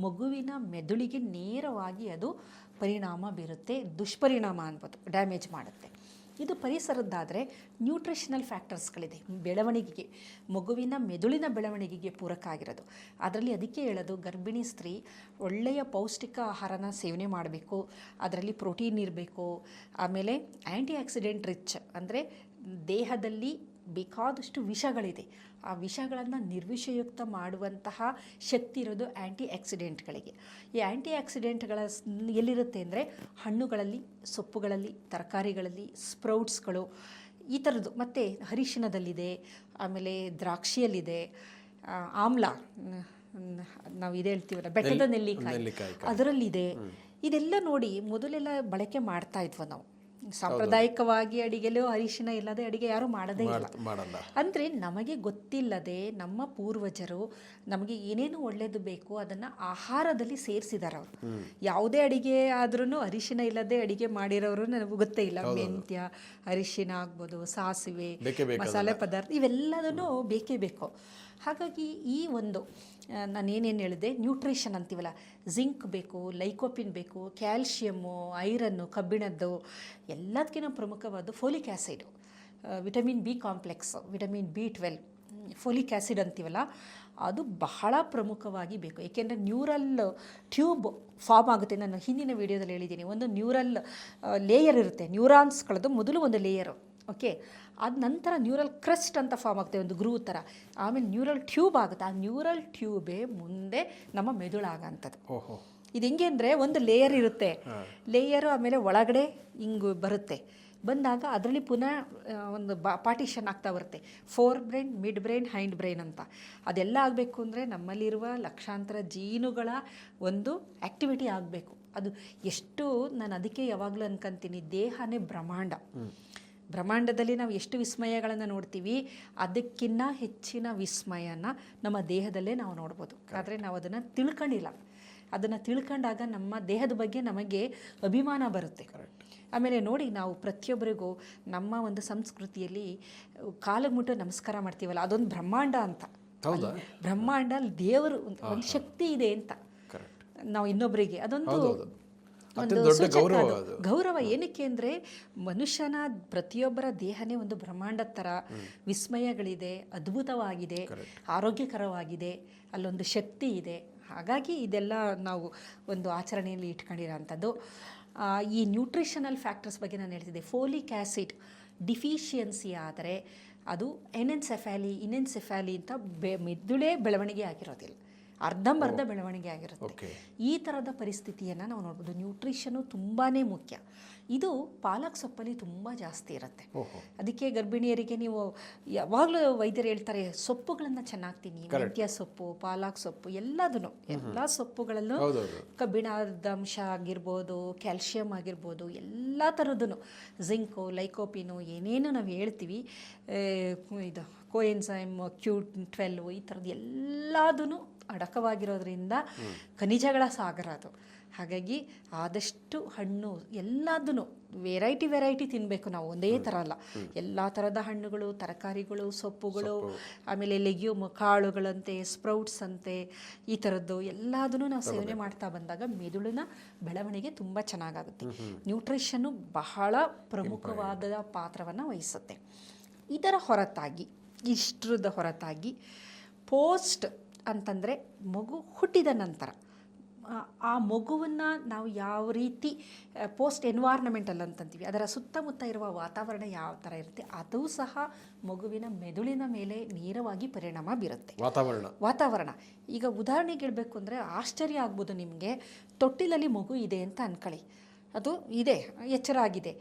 ಮಗುವಿನ ಮೆದುಳಿಗೆ ನೇರವಾಗಿ ಅದು ಪರಿಣಾಮ ಬೀರುತ್ತೆ, ದುಷ್ಪರಿಣಾಮ ಅನ್ಬೋದು, ಡ್ಯಾಮೇಜ್ ಮಾಡುತ್ತೆ. ಇದು ಪರಿಸರದ್ದಾದರೆ ನ್ಯೂಟ್ರಿಷನಲ್ ಫ್ಯಾಕ್ಟರ್ಸ್ಗಳಿದೆ, ಬೆಳವಣಿಗೆಗೆ, ಮಗುವಿನ ಮೆದುಳಿನ ಬೆಳವಣಿಗೆಗೆ ಪೂರಕ ಆಗಿರೋದು. ಅದರಲ್ಲಿ ಅದಕ್ಕೆ ಹೇಳೋದು, ಗರ್ಭಿಣಿ ಸ್ತ್ರೀ ಒಳ್ಳೆಯ ಪೌಷ್ಟಿಕ ಆಹಾರನ ಸೇವನೆ ಮಾಡಬೇಕು, ಅದರಲ್ಲಿ ಪ್ರೋಟೀನ್ ಇರಬೇಕು, ಆಮೇಲೆ ಆ್ಯಂಟಿ ಆಕ್ಸಿಡೆಂಟ್ ರಿಚ್, ಅಂದರೆ ದೇಹದಲ್ಲಿ ಬೇಕಾದಷ್ಟು ವಿಷಗಳಿದೆ, ಆ ವಿಷಗಳನ್ನು ನಿರ್ವಿಷಯುಕ್ತ ಮಾಡುವಂತಹ ಶಕ್ತಿ ಇರೋದು ಆ್ಯಂಟಿ ಆಕ್ಸಿಡೆಂಟ್ಗಳಿಗೆ. ಈ ಆ್ಯಂಟಿ ಆಕ್ಸಿಡೆಂಟ್ಗಳ ಎಲ್ಲಿರುತ್ತೆ ಅಂದರೆ ಹಣ್ಣುಗಳಲ್ಲಿ, ಸೊಪ್ಪುಗಳಲ್ಲಿ, ತರಕಾರಿಗಳಲ್ಲಿ, ಸ್ಪ್ರೌಟ್ಸ್ಗಳು, ಈ ಥರದ್ದು. ಮತ್ತು ಅರಿಶಿಣದಲ್ಲಿದೆ, ಆಮೇಲೆ ದ್ರಾಕ್ಷಿಯಲ್ಲಿದೆ, ಆಮ್ಲ, ನಾವು ಇದು ಹೇಳ್ತೀವಲ್ಲ ಬೆಟ್ಟದ ನೆಲ್ಲಿಕಾಯಿ, ಅದರಲ್ಲಿದೆ. ಇದೆಲ್ಲ ನೋಡಿ ಮೊದಲೆಲ್ಲ ಬಳಕೆ ಮಾಡ್ತಾ ಇದ್ವು ನಾವು. ಸಾಂಪ್ರದಾಯಿಕವಾಗಿ ಅಡಿಗೆಲೂ ಅರಿಶಿನ ಇಲ್ಲದೆ ಅಡಿಗೆ ಯಾರೂ ಮಾಡದೇ ಇಲ್ಲ. ಅಂದರೆ ನಮಗೆ ಗೊತ್ತಿಲ್ಲದೆ ನಮ್ಮ ಪೂರ್ವಜರು ನಮಗೆ ಏನೇನು ಒಳ್ಳೆಯದು ಬೇಕು ಅದನ್ನು ಆಹಾರದಲ್ಲಿ ಸೇರಿಸಿದ್ದಾರೆ ಅವರು. ಯಾವುದೇ ಅಡಿಗೆ ಆದ್ರೂ ಅರಿಶಿನ ಇಲ್ಲದೆ ಅಡಿಗೆ ಮಾಡಿರೋರು ನನಗೆ ಗೊತ್ತೇ ಇಲ್ಲ. ಮೆಂತ್ಯ, ಅರಿಶಿನ ಆಗ್ಬೋದು, ಸಾಸಿವೆ, ಮಸಾಲೆ ಪದಾರ್ಥ ಇವೆಲ್ಲದೂ ಬೇಕೇ ಬೇಕು. ಹಾಗಾಗಿ ಈ ಒಂದು ನಾನೇನೇನು ಹೇಳಿದೆ, ನ್ಯೂಟ್ರಿಷನ್ ಅಂತೀವಲ್ಲ, ಜಿಂಕ್ ಬೇಕು, ಲೈಕೋಪಿನ್ ಬೇಕು, ಕ್ಯಾಲ್ಶಿಯಮ್ಮು, ಐರನ್ನು, ಕಬ್ಬಿಣದ್ದು, ಎಲ್ಲದಕ್ಕಿಂತ ಪ್ರಮುಖವಾದ folic acid, vitamin B complex, vitamin B12, folic acid ಅಂತೀವಲ್ಲ, ಅದು ಬಹಳ ಪ್ರಮುಖವಾಗಿ ಬೇಕು. ಏಕೆಂದರೆ ನ್ಯೂರಲ್ ಟ್ಯೂಬ್ ಫಾರ್ಮ್ ಆಗುತ್ತೆ. ನಾನು ಹಿಂದಿನ ವೀಡಿಯೋದಲ್ಲಿ ಹೇಳಿದ್ದೀನಿ, ಒಂದು ನ್ಯೂರಲ್ ಲೇಯರ್ ಇರುತ್ತೆ, ನ್ಯೂರಾನ್ಸ್ಗಳದ್ದು ಮೊದಲು ಒಂದು ಲೇಯರು, ಓಕೆ, ಅದ ನಂತರ ನ್ಯೂರಲ್ ಕ್ರಸ್ಟ್ ಅಂತ ಫಾರ್ಮ್ ಆಗುತ್ತೆ, ಒಂದು ಗ್ರೂ ಥರ, ಆಮೇಲೆ ನ್ಯೂರಲ್ ಟ್ಯೂಬ್ ಆಗುತ್ತೆ. ಆ ನ್ಯೂರಲ್ ಟ್ಯೂಬೇ ಮುಂದೆ ನಮ್ಮ ಮೆದುಳಾಗಂಥದ್ದು. ಇದು ಹೆಂಗೆ ಅಂದರೆ, ಒಂದು ಲೇಯರ್ ಇರುತ್ತೆ, ಲೇಯರು ಆಮೇಲೆ ಒಳಗಡೆ ಹಿಂಗೆ ಬರುತ್ತೆ, ಬಂದಾಗ ಅದರಲ್ಲಿ ಪುನಃ ಒಂದು ಪಾರ್ಟಿಷನ್ ಆಗ್ತಾ ಬರುತ್ತೆ, four brain, mid brain, hind brain ಅಂತ. ಅದೆಲ್ಲ ಆಗಬೇಕು ಅಂದರೆ ನಮ್ಮಲ್ಲಿರುವ ಲಕ್ಷಾಂತರ ಜೀನುಗಳ ಒಂದು ಆ್ಯಕ್ಟಿವಿಟಿ ಆಗಬೇಕು. ಅದು ಎಷ್ಟು, ನಾನು ಅದಕ್ಕೆ ಯಾವಾಗಲೂ ಅನ್ಕೊಂತೀನಿ, ದೇಹನೇ ಬ್ರಹ್ಮಾಂಡ. ಬ್ರಹ್ಮಾಂಡದಲ್ಲಿ ನಾವು ಎಷ್ಟು ವಿಸ್ಮಯಗಳನ್ನು ನೋಡ್ತೀವಿ, ಅದಕ್ಕಿಂತ ಹೆಚ್ಚಿನ ವಿಸ್ಮಯನ ನಮ್ಮ ದೇಹದಲ್ಲೇ ನಾವು ನೋಡ್ಬೋದು. ಆದರೆ ನಾವು ಅದನ್ನು ತಿಳ್ಕೊಂಡಿಲ್ಲ. ಅದನ್ನು ತಿಳ್ಕೊಂಡಾಗ ನಮ್ಮ ದೇಹದ ಬಗ್ಗೆ ನಮಗೆ ಅಭಿಮಾನ ಬರುತ್ತೆ. ಆಮೇಲೆ ನೋಡಿ, ನಾವು ಪ್ರತಿಯೊಬ್ಬರಿಗೂ ನಮ್ಮ ಒಂದು ಸಂಸ್ಕೃತಿಯಲ್ಲಿ ಕಾಲಿಗೆ ಮುಟ್ಟು ನಮಸ್ಕಾರ ಮಾಡ್ತೀವಲ್ಲ, ಅದೊಂದು ಬ್ರಹ್ಮಾಂಡ ಅಂತ. ಬ್ರಹ್ಮಾಂಡ ದೇವರು ಒಂದು ಶಕ್ತಿ ಇದೆ ಅಂತ ನಾವು ಇನ್ನೊಬ್ಬರಿಗೆ, ಅದೊಂದು ಗೌರವ. ಏನಕ್ಕೆ ಅಂದರೆ ಮನುಷ್ಯನ ಪ್ರತಿಯೊಬ್ಬರ ದೇಹನೇ ಒಂದು ಬ್ರಹ್ಮಾಂಡದ ಥರ, ವಿಸ್ಮಯಗಳಿದೆ, ಅದ್ಭುತವಾಗಿದೆ, ಆರೋಗ್ಯಕರವಾಗಿದೆ, ಅಲ್ಲೊಂದು ಶಕ್ತಿ ಇದೆ. ಹಾಗಾಗಿ ಇದೆಲ್ಲ ನಾವು ಒಂದು ಆಚರಣೆಯಲ್ಲಿ ಇಟ್ಕೊಂಡಿರೋಂಥದ್ದು. ಈ ನ್ಯೂಟ್ರಿಷನಲ್ ಫ್ಯಾಕ್ಟರ್ಸ್ ಬಗ್ಗೆ ನಾನು ಹೇಳ್ತಿದ್ದೆ. ಫೋಲಿಕ್ ಆ್ಯಸಿಡ್ ಡಿಫಿಷಿಯನ್ಸಿ ಆದರೆ ಅದು ಇನೆನ್ಸೆಫಾಲಿ ಅಂತ ಮೆದುಳೇ ಬೆಳವಣಿಗೆ ಆಗಿರೋದಿಲ್ಲ, ಅರ್ಧಂಬರ್ಧ ಬೆಳವಣಿಗೆ ಆಗಿರುತ್ತೆ. ಈ ಥರದ ಪರಿಸ್ಥಿತಿಯನ್ನು ನಾವು ನೋಡ್ಬೋದು. ನ್ಯೂಟ್ರಿಷನು ತುಂಬಾ ಮುಖ್ಯ. ಇದು ಪಾಲಕ್ ಸೊಪ್ಪಲ್ಲಿ ತುಂಬ ಜಾಸ್ತಿ ಇರುತ್ತೆ. ಅದಕ್ಕೆ ಗರ್ಭಿಣಿಯರಿಗೆ ನೀವು ಯಾವಾಗಲೂ ವೈದ್ಯರು ಹೇಳ್ತಾರೆ, ಸೊಪ್ಪುಗಳನ್ನು ಚೆನ್ನಾಗಿ ತಿನ್ನಿ, ಮೆಂತ್ಯ ಸೊಪ್ಪು, ಪಾಲಕ್ ಸೊಪ್ಪು, ಎಲ್ಲ ಸೊಪ್ಪುಗಳಲ್ಲೂ ಕಬ್ಬಿಣದ ಅಂಶ ಆಗಿರ್ಬೋದು, ಕ್ಯಾಲ್ಶಿಯಂ ಆಗಿರ್ಬೋದು, ಎಲ್ಲ ಥರದ್ದು, ಜಿಂಕು, ಲೈಕೋಪಿನು, ಏನೇನು ನಾವು ಹೇಳ್ತೀವಿ, ಇದು ಕೋಎನ್ಸೈಮ್, Q12, ಈ ಥರದ್ದು ಎಲ್ಲದೂ ಅಡಕವಾಗಿರೋದ್ರಿಂದ ಖನಿಜಗಳ ಸಾಗರ ಅದು. ಹಾಗಾಗಿ ಆದಷ್ಟು ಹಣ್ಣು ಎಲ್ಲದನ್ನು ವೆರೈಟಿ ತಿನ್ನಬೇಕು ನಾವು, ಒಂದೇ ಥರ ಅಲ್ಲ. ಎಲ್ಲ ಥರದ ಹಣ್ಣುಗಳು, ತರಕಾರಿಗಳು, ಸೊಪ್ಪುಗಳು, ಆಮೇಲೆ ಲೆಗ್ಯೂಮ್, ಕಾಳುಗಳಂತೆ, ಸ್ಪ್ರೌಟ್ಸ್ ಅಂತೆ, ಈ ಥರದ್ದು ಎಲ್ಲದನ್ನು ನಾವು ಸೇವನೆ ಮಾಡ್ತಾ ಬಂದಾಗ ಮೆದುಳಿನ ಬೆಳವಣಿಗೆ ತುಂಬ ಚೆನ್ನಾಗಾಗುತ್ತೆ. ನ್ಯೂಟ್ರಿಷನ್ನು ಬಹಳ ಪ್ರಮುಖವಾದ ಪಾತ್ರವನ್ನು ವಹಿಸುತ್ತೆ. ಇದರ ಹೊರತಾಗಿ ಪೋಸ್ಟ್ ಅಂತಂದರೆ ಮಗು ಹುಟ್ಟಿದ ನಂತರ ಆ ಮಗುವನ್ನು ನಾವು ಯಾವ ರೀತಿ ಪೋಸ್ಟ್ ಎನ್ವೈರ್ನಮೆಂಟಲ್ ಅಂತಂತೀವಿ, ಅದರ ಸುತ್ತಮುತ್ತ ಇರುವ ವಾತಾವರಣ ಯಾವ ಥರ ಇರುತ್ತೆ ಅದು ಸಹ ಮಗುವಿನ ಮೆದುಳಿನ ಮೇಲೆ ನೇರವಾಗಿ ಪರಿಣಾಮ ಬೀರುತ್ತೆ. ವಾತಾವರಣ ಈಗ ಉದಾಹರಣೆಗೆ ಹೇಳಬೇಕು ಅಂದರೆ ಆಶ್ಚರ್ಯ ಆಗ್ಬೋದು ನಿಮಗೆ. ತೊಟ್ಟಿಲಲ್ಲಿ ಮಗು ಇದೆ ಅಂತ ಅನ್ಕೊಳ್ಳಿ, ಅದು ಇದೆ, ಎಚ್ಚರ ಆಗಿದೆ.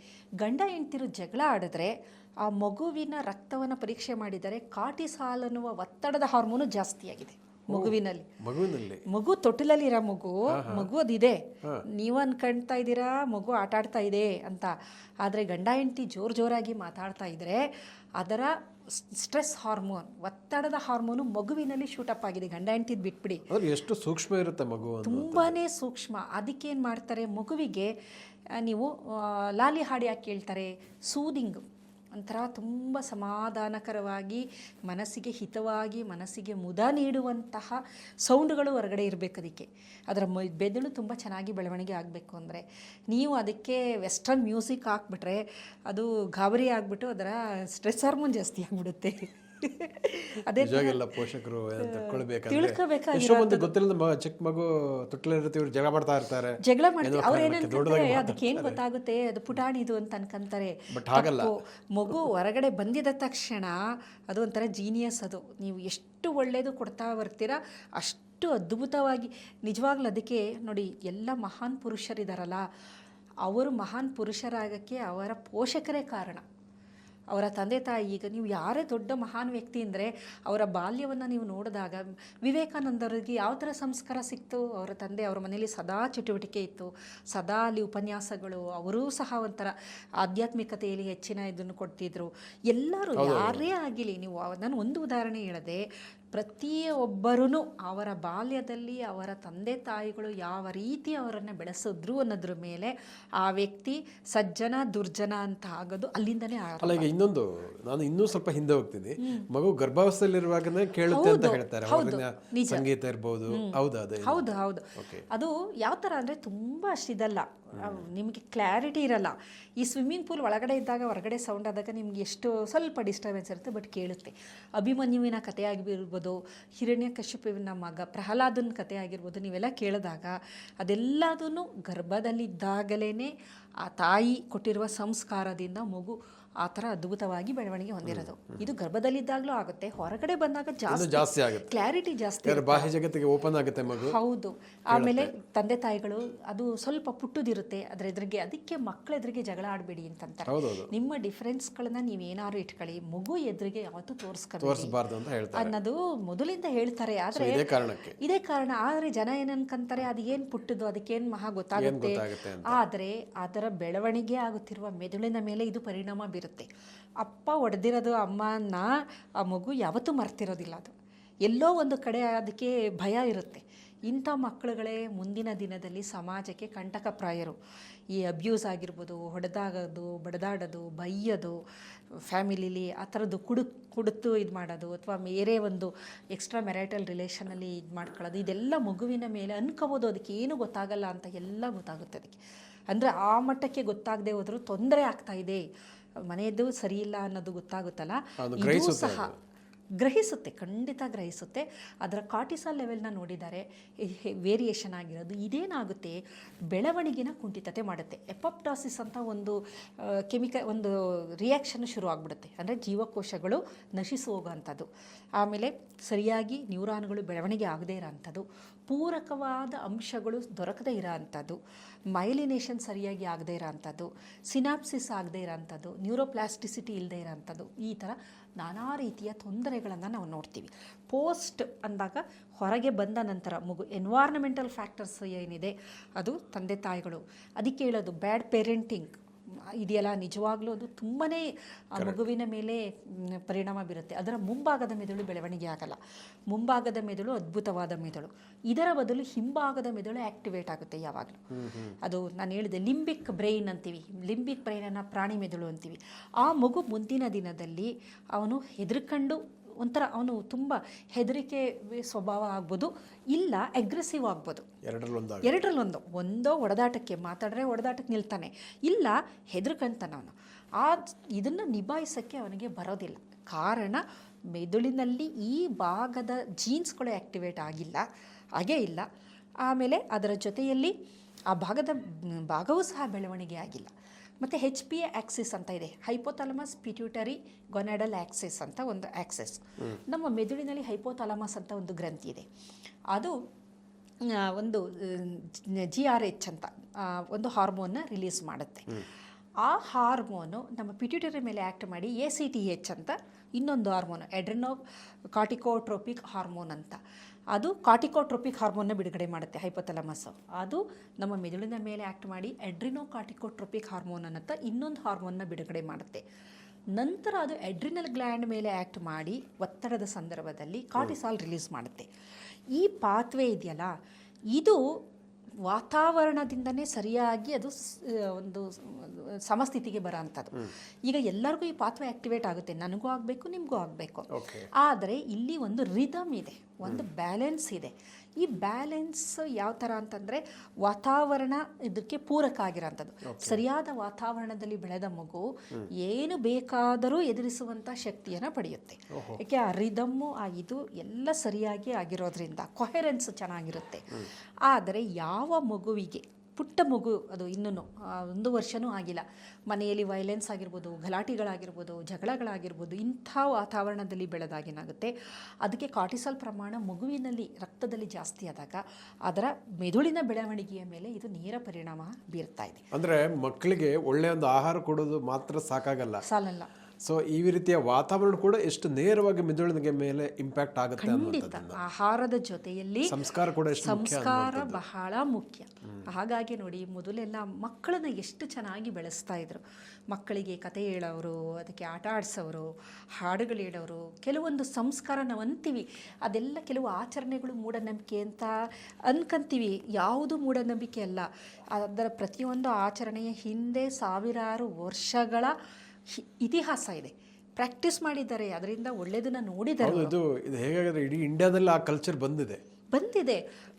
ಗಂಡ ಹೆಂಡ್ತಿರು ಜಗಳ ಆಡಿದ್ರೆ ಆ ಮಗುವಿನ ರಕ್ತವನ್ನು ಪರೀಕ್ಷೆ ಮಾಡಿದರೆ ಕಾರ್ಟಿಸಾಲ್ ಅನ್ನುವ ಒತ್ತಡದ ಹಾರ್ಮೋನು ಜಾಸ್ತಿ ಆಗಿದೆ ಮಗುವಿನಲ್ಲಿ. ಮಗು ತೊಟ್ಟಿಲಲ್ಲಿರೋ ಮಗು ಅದಿದೆ, ನೀವು ಅನ್ಕೊಳ್ತಾ ಇದ್ದೀರಾ ಮಗು ಆಟ ಆಡ್ತಾ ಇದೆ ಅಂತ. ಆದರೆ ಗಂಡ ಹೆಂಡತಿ ಜೋರಾಗಿ ಮಾತಾಡ್ತಾ ಇದ್ರೆ ಅದರ ಸ್ಟ್ರೆಸ್ ಹಾರ್ಮೋನ್, ಒತ್ತಡದ ಹಾರ್ಮೋನು ಮಗುವಿನಲ್ಲಿ ಶೂಟಪ್ ಆಗಿದೆ. ಗಂಡ ಹೆಂಡತಿದ್ ಬಿಟ್ಬಿಡಿ, ಎಷ್ಟು ಸೂಕ್ಷ್ಮ ಇರುತ್ತೆ ಮಗು, ತುಂಬಾನೇ ಸೂಕ್ಷ್ಮ. ಅದಕ್ಕೇನು ಮಾಡ್ತಾರೆ, ಮಗುವಿಗೆ ನೀವು ಲಾಲಿ ಹಾಡು ಯಾಕೆ ಕೇಳ್ತಾರೆ, ಸೂದಿಂಗ್ ಒಂಥರ ತುಂಬ ಸಮಾಧಾನಕರವಾಗಿ ಮನಸ್ಸಿಗೆ ಹಿತವಾಗಿ ಮನಸ್ಸಿಗೆ ಮುದ ನೀಡುವಂತಹ ಸೌಂಡ್ಗಳು ಹೊರಗಡೆ ಇರಬೇಕು. ಅದಕ್ಕೆ ಅದರ ಬೆದಳು ತುಂಬ ಚೆನ್ನಾಗಿ ಬೆಳವಣಿಗೆ ಆಗಬೇಕು ಅಂದರೆ ನೀವು ಅದಕ್ಕೆ ವೆಸ್ಟರ್ನ್ ಮ್ಯೂಸಿಕ್ ಹಾಕ್ಬಿಟ್ರೆ ಅದು ಗಾಬರಿ ಆಗಿಬಿಟ್ಟು ಅದರ ಸ್ಟ್ರೆಸ್ ಹಾರ್ಮೋನ್ ಜಾಸ್ತಿ ಆಗಿಬಿಡುತ್ತೆ. ಅದೇ ಪೋಷಕರು ತಿಳ್ಕೋಬೇಕಾಗಿರೋದು. ಗೊತ್ತಿಲ್ಲದ ಚಿಕ್ಕ ಮಗು ತೊಟ್ಟಿಲಿರುತ್ತೆ, ಜಗಳ ಮಾಡ್ತಾರೆ. ಅವ್ರು ಏನಂತಾರೆ, ಅದಕ್ಕೇನು ಗೊತ್ತಾಗುತ್ತೆ, ಅದು ಪುಟಾಣಿದು ಅಂತ ಅನ್ಕೊಂತಾರೆ. ಮಗು ಹೊರಗಡೆ ಬಂದಿದ ತಕ್ಷಣ ಅದು ಒಂಥರ ಜೀನಿಯಸ್. ಅದು ನೀವು ಎಷ್ಟು ಒಳ್ಳೆಯದು ಕೊಡ್ತಾ ಬರ್ತೀರಾ ಅಷ್ಟು ಅದ್ಭುತವಾಗಿ. ನಿಜವಾಗ್ಲೂ ಅದಕ್ಕೆ ನೋಡಿ, ಎಲ್ಲ ಮಹಾನ್ ಪುರುಷರಿದಾರಲ್ಲ, ಅವರು ಮಹಾನ್ ಪುರುಷರಾಗಕ್ಕೆ ಅವರ ಪೋಷಕರೇ ಕಾರಣ, ಅವರ ತಂದೆ ತಾಯಿ. ಈಗ ನೀವು ಯಾರೇ ದೊಡ್ಡ ಮಹಾನ್ ವ್ಯಕ್ತಿ ಅಂದರೆ ಅವರ ಬಾಲ್ಯವನ್ನು ನೀವು ನೋಡಿದಾಗ ವಿವೇಕಾನಂದರಿಗೆ ಯಾವ ಥರ ಸಂಸ್ಕಾರ ಸಿಕ್ತು, ಅವರ ತಂದೆ ಅವರ ಮನೆಯಲ್ಲಿ ಸದಾ ಚಟುವಟಿಕೆ ಇತ್ತು, ಸದಾ ಅಲ್ಲಿ ಉಪನ್ಯಾಸಗಳು, ಅವರೂ ಸಹ ಒಂಥರ ಆಧ್ಯಾತ್ಮಿಕತೆಯಲ್ಲಿ ಹೆಚ್ಚಿನ ಇದನ್ನು ಕೊಡ್ತಿದ್ರು. ಎಲ್ಲರೂ ಯಾರೇ ಆಗಿಲಿ, ನೀವು ನಾನು ಒಂದು ಉದಾಹರಣೆ ಹೇಳಿದೆ, ಪ್ರತಿಯೊಬ್ಬರೂ ಅವರ ಬಾಲ್ಯದಲ್ಲಿ ಅವರ ತಂದೆ ತಾಯಿಗಳು ಯಾವ ರೀತಿ ಅವರನ್ನು ಬೆಳೆಸಿದ್ರು ಅನ್ನೋದ್ರ ಮೇಲೆ ಆ ವ್ಯಕ್ತಿ ಸಜ್ಜನ ದುರ್ಜನ ಅಂತ ಆಗೋದು ಅಲ್ಲಿಂದನೇ ಆಗ. ಇನ್ನೊಂದು, ನಾನು ಇನ್ನೂ ಸ್ವಲ್ಪ ಹಿಂದೆ ಹೋಗ್ತೀನಿ, ಮಗು ಗರ್ಭಾವಸ್ಥೆಯಲ್ಲಿರುವಾಗನೇ ಕೇಳುತ್ತೆ ಅಂತ ಹೇಳ್ತಾರೆ, ಸಂಗೀತ ಇರ್ಬೋದು. ಹೌದು. ಅದು ಯಾವ ಥರ ಅಂದರೆ ತುಂಬ ಅಷ್ಟಿದಲ್ಲ, ನಿಮಗೆ ಕ್ಲಾರಿಟಿ ಇರಲ್ಲ. ಈ ಸ್ವಿಮ್ಮಿಂಗ್ ಪೂಲ್ ಒಳಗಡೆ ಇದ್ದಾಗ ಹೊರಗಡೆ ಸೌಂಡ್ ಆದಾಗ ನಿಮ್ಗೆ ಎಷ್ಟು ಸ್ವಲ್ಪ ಡಿಸ್ಟರ್ಬೆನ್ಸ್ ಇರುತ್ತೆ, ಬಟ್ ಕೇಳುತ್ತೆ. ಅಭಿಮನ್ಯುವಿನ ಕಥೆ ಆಗಿರ್ಬೋದು, ಹಿರಣ್ಯಕಶಿಪುವಿನ ಮಗ ಪ್ರಹ್ಲಾದನ ಕಥೆ ಆಗಿರ್ಬೋದು, ನೀವೆಲ್ಲ ಕೇಳಿದಾಗ ಅದೆಲ್ಲದೂ ಗರ್ಭದಲ್ಲಿದ್ದಾಗಲೇ ಆ ತಾಯಿ ಕೊಟ್ಟಿರುವ ಸಂಸ್ಕಾರದಿಂದ ಮಗು ಆ ಥರ ಅದ್ಭುತವಾಗಿ ಬೆಳವಣಿಗೆ ಹೊಂದಿರೋದು. ಇದು ಗರ್ಭದಲ್ಲಿದ್ದಾಗಲೂ ಆಗುತ್ತೆ, ಹೊರಗಡೆ ಬಂದಾಗ ಜಾಸ್ತಿ ಆಗುತ್ತೆ, ಕ್ಲಾರಿಟಿ ಜಾಸ್ತಿ, ಬಾಹ್ಯ ಜಗತ್ತಿಗೆ ಓಪನ್ ಆಗುತ್ತೆ ಮಗು. ಹೌದು. ಆಮೇಲೆ ತಂದೆ ತಾಯಿಗಳು ಅದು ಸ್ವಲ್ಪ ಪುಟ್ಟದಿರುತ್ತೆ ಅದ್ರ ಎದುರಿಗೆ, ಅದಕ್ಕೆ ಮಕ್ಕಳ ಎದುರಿಗೆ ಜಗಳ ಆಡಬೇಡಿ ಅಂತಂತಾರೆ. ನಿಮ್ಮ ಡಿಫ್ರೆನ್ಸ್ಗಳನ್ನ ನೀವೇನಾದ್ರು ಇಟ್ಕೊಳ್ಳಿ, ಮಗು ಎದುರಿಗೆ ಯಾವತ್ತೂ ತೋರಿಸ್ಬಾರ್ದು ಅಂತ ಹೇಳ್ತಾರೆ ಅನ್ನೋದು ಮೊದಲಿಂದ ಹೇಳ್ತಾರೆ. ಆದರೆ ಇದೇ ಕಾರಣ. ಆದರೆ ಜನ ಏನನ್ಕಂತಾರೆ, ಅದೇನು ಪುಟ್ಟದು, ಅದಕ್ಕೇನು ಮಹಾ ಗೊತ್ತಾಗುತ್ತೆ. ಆದರೆ ಅದರ ಬೆಳವಣಿಗೆ ಆಗುತ್ತಿರುವ ಮೆದುಳಿನ ಮೇಲೆ ಇದು ಪರಿಣಾಮ ಬೀರುತ್ತೆ. ಅಪ್ಪ ಹೊಡೆದಿರೋದು ಅಮ್ಮನ ಆ ಮಗು ಯಾವತ್ತೂ ಮರ್ತಿರೋದಿಲ್ಲ. ಅದು ಎಲ್ಲೋ ಒಂದು ಕಡೆ ಅದಕ್ಕೆ ಭಯ ಇರುತ್ತೆ. ಇಂಥ ಮಕ್ಕಳುಗಳೇ ಮುಂದಿನ ದಿನದಲ್ಲಿ ಸಮಾಜಕ್ಕೆ ಕಂಟಕಪ್ರಾಯರು. ಈ ಅಬ್ಯೂಸ್ ಆಗಿರ್ಬೋದು, ಹೊಡೆದಾಗೋದು, ಬಡದಾಡೋದು, ಬೈಯೋದು, ಫ್ಯಾಮಿಲಿಲಿ ಆ ಥರದ್ದು ಕುಡಿತು ಇದು ಮಾಡೋದು, ಅಥವಾ ಬೇರೆ ಒಂದು ಎಕ್ಸ್ಟ್ರಾ ಮ್ಯಾರಿಟಲ್ ರಿಲೇಷನಲ್ಲಿ ಇದು ಮಾಡ್ಕೊಳ್ಳೋದು, ಇದೆಲ್ಲ ಮಗುವಿನ ಮೇಲೆ ಅನ್ಕೋಬೋದು. ಅದಕ್ಕೆ ಏನು ಗೊತ್ತಾಗಲ್ಲ ಅಂತ ಎಲ್ಲ ಗೊತ್ತಾಗುತ್ತೆ ಅದಕ್ಕೆ. ಅಂದರೆ ಆ ಮಟ್ಟಕ್ಕೆ ಗೊತ್ತಾಗದೆ ಹೋದರೂ ತೊಂದರೆ ಆಗ್ತಾಯಿದೆ, ಮನೆಯದು ಸರಿ ಇಲ್ಲ ಅನ್ನೋದು ಗೊತ್ತಾಗುತ್ತಲ್ಲ, ಇದು ಸಹ ಗ್ರಹಿಸುತ್ತೆ, ಖಂಡಿತ ಗ್ರಹಿಸುತ್ತೆ. ಅದರ ಕಾರ್ಟಿಸಾಲ್ ಲೆವೆಲ್ನ ನೋಡಿದ್ದಾರೆ, ವೇರಿಯೇಷನ್ ಆಗಿರೋದು. ಇದೇನಾಗುತ್ತೆ, ಬೆಳವಣಿಗೆನ ಕುಂಠಿತತೆ ಮಾಡುತ್ತೆ. ಎಪೋಪ್ಟಾಸಿಸ್ ಅಂತ ಒಂದು ಒಂದು ರಿಯಾಕ್ಷನ್ ಶುರು ಆಗಿಬಿಡುತ್ತೆ, ಅಂದರೆ ಜೀವಕೋಶಗಳು ನಶಿಸಿ ಹೋಗೋವಂಥದ್ದು. ಆಮೇಲೆ ಸರಿಯಾಗಿ ನ್ಯೂರಾನ್ಗಳು ಬೆಳವಣಿಗೆ ಆಗದೇ ಇರೋವಂಥದ್ದು, ಪೂರಕವಾದ ಅಂಶಗಳು ದೊರಕದೇ ಇರೋ ಅಂಥದ್ದು, ಮೈಲಿನೇಷನ್ ಸರಿಯಾಗಿ ಆಗದೇ ಇರೋ ಅಂಥದ್ದು, ಸಿನಾಪ್ಸಿಸ್ ಆಗದೇ ಇರೋಂಥದ್ದು, ನ್ಯೂರೋಪ್ಲಾಸ್ಟಿಸಿಟಿ ಇಲ್ಲದೆ ಇರೋಂಥದ್ದು, ಈ ಥರ ನಾನಾ ರೀತಿಯ ತೊಂದರೆಗಳನ್ನು ನಾವು ನೋಡ್ತೀವಿ. ಪೋಸ್ಟ್ ಅಂದಾಗ ಹೊರಗೆ ಬಂದ ನಂತರ ಮಗು ಎನ್ವೈರ್ನಮೆಂಟಲ್ ಫ್ಯಾಕ್ಟರ್ಸ್ ಏನಿದೆ ಅದು ತಂದೆ ತಾಯಿಗಳು. ಅದಕ್ಕೆ ಹೇಳೋದು ಬ್ಯಾಡ್ ಪೇರೆಂಟಿಂಗ್ ಇದೆಯಲ್ಲ, ನಿಜವಾಗ್ಲೂ ಅದು ತುಂಬಾ ಆ ಮಗುವಿನ ಮೇಲೆ ಪರಿಣಾಮ ಬೀರುತ್ತೆ. ಅದರ ಮುಂಭಾಗದ ಮೆದುಳು ಬೆಳವಣಿಗೆ ಆಗಲ್ಲ. ಮುಂಭಾಗದ ಮೆದುಳು ಅದ್ಭುತವಾದ ಮೆದುಳು, ಇದರ ಬದಲು ಹಿಂಭಾಗದ ಮೆದುಳು ಆ್ಯಕ್ಟಿವೇಟ್ ಆಗುತ್ತೆ ಯಾವಾಗಲೂ. ಅದು ನಾನು ಹೇಳಿದೆ ಲಿಂಬಿಕ್ ಬ್ರೈನ್ ಅಂತೀವಿ, ಲಿಂಬಿಕ್ ಬ್ರೈನನ್ನು ಪ್ರಾಣಿ ಮೆದುಳು ಅಂತೀವಿ. ಆ ಮಗು ಮುಂದಿನ ದಿನದಲ್ಲಿ ಅವನು ಹೆದರ್ಕೊಂಡು ಒಂಥರ ಅವನು ತುಂಬ ಹೆದರಿಕೆ ಸ್ವಭಾವ ಆಗ್ಬೋದು, ಇಲ್ಲ ಅಗ್ರೆಸಿವ್ ಆಗ್ಬೋದು. ಎರಡರಲ್ಲೊಂದು. ಒಂದೋ ಹೊಡೆದಾಟಕ್ಕೆ ಮಾತಾಡ್ರೆ ಹೊಡೆದಾಟಕ್ಕೆ ನಿಲ್ತಾನೆ, ಇಲ್ಲ ಹೆದರ್ಕೊಂತಾನೆ ಅವನು. ಇದನ್ನು ನಿಭಾಯಿಸೋಕ್ಕೆ ಅವನಿಗೆ ಬರೋದಿಲ್ಲ. ಕಾರಣ ಮೆದುಳಿನಲ್ಲಿ ಈ ಭಾಗದ ಜೀನ್ಸ್ಗಳು ಆ್ಯಕ್ಟಿವೇಟ್ ಆಗಿಲ್ಲ, ಹಾಗೇ ಇಲ್ಲ. ಆಮೇಲೆ ಅದರ ಜೊತೆಯಲ್ಲಿ ಆ ಭಾಗವೂ ಸಹ ಬೆಳವಣಿಗೆ ಆಗಿಲ್ಲ. ಮತ್ತು HPA ಆಕ್ಸಿಸ್ ಅಂತ ಇದೆ, ಹೈಪೋಥಾಲಮಸ್ ಪಿಟ್ಯೂಟರಿ ಗೊನಾಡಲ್ ಆಕ್ಸಿಸ್ ಅಂತ ಒಂದು ಆಕ್ಸಿಸ್. ನಮ್ಮ ಮೆದುಳಿನಲ್ಲಿ ಹೈಪೋಥಾಲಮಸ್ ಅಂತ ಒಂದು ಗ್ರಂಥಿ ಇದೆ. ಅದು ಒಂದು GRH ಅಂತ ಒಂದು ಹಾರ್ಮೋನ್ನ ರಿಲೀಸ್ ಮಾಡುತ್ತೆ. ಆ ಹಾರ್ಮೋನು ನಮ್ಮ ಪಿಟ್ಯೂಟರಿ ಮೇಲೆ ಆ್ಯಕ್ಟ್ ಮಾಡಿ ACTH ಅಂತ ಇನ್ನೊಂದು ಹಾರ್ಮೋನು, ಎಡ್ರಿನೋ ಕಾರ್ಟಿಕೋಟ್ರೋಪಿಕ್ ಹಾರ್ಮೋನ್ ಅಂತ, ಅದು ಕಾರ್ಟಿಕೋಟ್ರೋಪಿಕ್ ಹಾರ್ಮೋನ್ನ ಬಿಡುಗಡೆ ಮಾಡುತ್ತೆ ಹೈಪೋಥಾಲಮಸ್ಸು. ಅದು ನಮ್ಮ ಮೆದುಳಿನ ಮೇಲೆ ಆ್ಯಕ್ಟ್ ಮಾಡಿ ಎಡ್ರಿನೋ ಕಾರ್ಟಿಕೋಟ್ರೋಪಿಕ್ ಹಾರ್ಮೋನ್ ಅಂತ ಇನ್ನೊಂದು ಹಾರ್ಮೋನ್ನ ಬಿಡುಗಡೆ ಮಾಡುತ್ತೆ. ನಂತರ ಅದು ಎಡ್ರಿನಲ್ ಗ್ಲ್ಯಾಂಡ್ ಮೇಲೆ ಆ್ಯಕ್ಟ್ ಮಾಡಿ ಒತ್ತಡದ ಸಂದರ್ಭದಲ್ಲಿ ಕಾರ್ಟಿಸಾಲ್ ರಿಲೀಸ್ ಮಾಡುತ್ತೆ. ಈ ಪಾತ್ವೆ ಇದೆಯಲ್ಲ, ಇದು ವಾತಾವರಣದಿಂದನೇ ಸರಿಯಾಗಿ ಅದು ಒಂದು ಸಮಸ್ಥಿತಿಗೆ ಬರೋ ಅಂಥದ್ದು. ಈಗ ಎಲ್ಲರಿಗೂ ಈ ಪಾತ್ವೆ ಆ್ಯಕ್ಟಿವೇಟ್ ಆಗುತ್ತೆ, ನನಗೂ ಆಗಬೇಕು, ನಿಮಗೂ ಆಗಬೇಕು. ಆದರೆ ಇಲ್ಲಿ ಒಂದು ರಿದಮ್ ಇದೆ, ಒಂದು ಬ್ಯಾಲೆನ್ಸ್ ಇದೆ. ಈ ಬ್ಯಾಲೆನ್ಸ್ ಯಾವ ಥರ ಅಂತಂದರೆ ವಾತಾವರಣ ಇದಕ್ಕೆ ಪೂರಕ ಆಗಿರೋಂಥದ್ದು. ಸರಿಯಾದ ವಾತಾವರಣದಲ್ಲಿ ಬೆಳೆದ ಮಗು ಏನು ಬೇಕಾದರೂ ಎದುರಿಸುವಂಥ ಶಕ್ತಿಯನ್ನು ಪಡೆಯುತ್ತೆ. ಯಾಕೆ ಆ ರಿದಮ್ಮು ಆ ಇದು ಎಲ್ಲ ಸರಿಯಾಗಿ ಆಗಿರೋದ್ರಿಂದ ಕೊಹೆರೆನ್ಸ್ ಚೆನ್ನಾಗಿರುತ್ತೆ. ಆದರೆ ಯಾವ ಮಗುವಿಗೆ, ಪುಟ್ಟ ಮಗು, ಅದು ಇನ್ನೂ 1 ವರ್ಷವೂ ಆಗಿಲ್ಲ, ಮನೆಯಲ್ಲಿ ವೈಲೆನ್ಸ್ ಆಗಿರ್ಬೋದು, ಗಲಾಟೆಗಳಾಗಿರ್ಬೋದು, ಜಗಳಗಳಾಗಿರ್ಬೋದು, ಇಂಥ ವಾತಾವರಣದಲ್ಲಿ ಬೆಳೆದಾಗೇನಾಗುತ್ತೆ, ಅದಕ್ಕೆ ಕಾರ್ಟಿಸಾಲ್ ಪ್ರಮಾಣ ಮಗುವಿನಲ್ಲಿ ರಕ್ತದಲ್ಲಿ ಜಾಸ್ತಿ ಆದಾಗ ಅದರ ಮೆದುಳಿನ ಬೆಳವಣಿಗೆಯ ಮೇಲೆ ಇದು ನೇರ ಪರಿಣಾಮ ಬೀರ್ತಾ ಇದೆ. ಅಂದರೆ ಮಕ್ಕಳಿಗೆ ಒಳ್ಳೆಯ ಒಂದು ಆಹಾರ ಕೊಡೋದು ಮಾತ್ರ ಸಾಲಲ್ಲ. ಸೊ ಈ ರೀತಿಯ ವಾತಾವರಣ ಕೂಡ ಎಷ್ಟು ನೇರವಾಗಿ ಮೆದುಳಿನ ಮೇಲೆ ಇಂಪ್ಯಾಕ್ಟ್ ಆಗುತ್ತೆ. ಖಂಡಿತ ಆಹಾರದ ಜೊತೆಯಲ್ಲಿ ಸಂಸ್ಕಾರ ಕೂಡ ಸಂಸ್ಕಾರ ಬಹಳ ಮುಖ್ಯ. ಹಾಗಾಗಿ ನೋಡಿ, ಮೊದಲೆಲ್ಲ ಮಕ್ಕಳನ್ನ ಎಷ್ಟು ಚೆನ್ನಾಗಿ ಬೆಳೆಸ್ತಾ ಇದ್ರು. ಮಕ್ಕಳಿಗೆ ಕತೆ ಹೇಳೋರು, ಅದಕ್ಕೆ ಆಟ ಆಡಿಸೋರು, ಹಾಡುಗಳು ಹೇಳೋರು, ಕೆಲವೊಂದು ಸಂಸ್ಕಾರ ನಾವು ಅಂತೀವಿ, ಅದೆಲ್ಲ ಕೆಲವು ಆಚರಣೆಗಳು ಮೂಢನಂಬಿಕೆ ಅಂತ ಅನ್ಕೊಂತೀವಿ. ಯಾವುದು ಮೂಢನಂಬಿಕೆ ಅಲ್ಲ. ಅದರ ಪ್ರತಿಯೊಂದು ಆಚರಣೆಯ ಹಿಂದೆ ಸಾವಿರಾರು ವರ್ಷಗಳ ಇತಿಹಾಸ ಇದೆ. ಪ್ರಾಕ್ಟೀಸ್ ಮಾಡಿದ್ದಾರೆ, ಅದರಿಂದ ಒಳ್ಳೆಯದನ್ನು ನೋಡಿದ್ದಾರೆ. ಇದು ಹೇಗಾದ್ರೆ ಇಡೀ ಇಂಡಿಯಾದಲ್ಲಿ ಆ ಕಲ್ಚರ್ ಬಂದಿದೆ.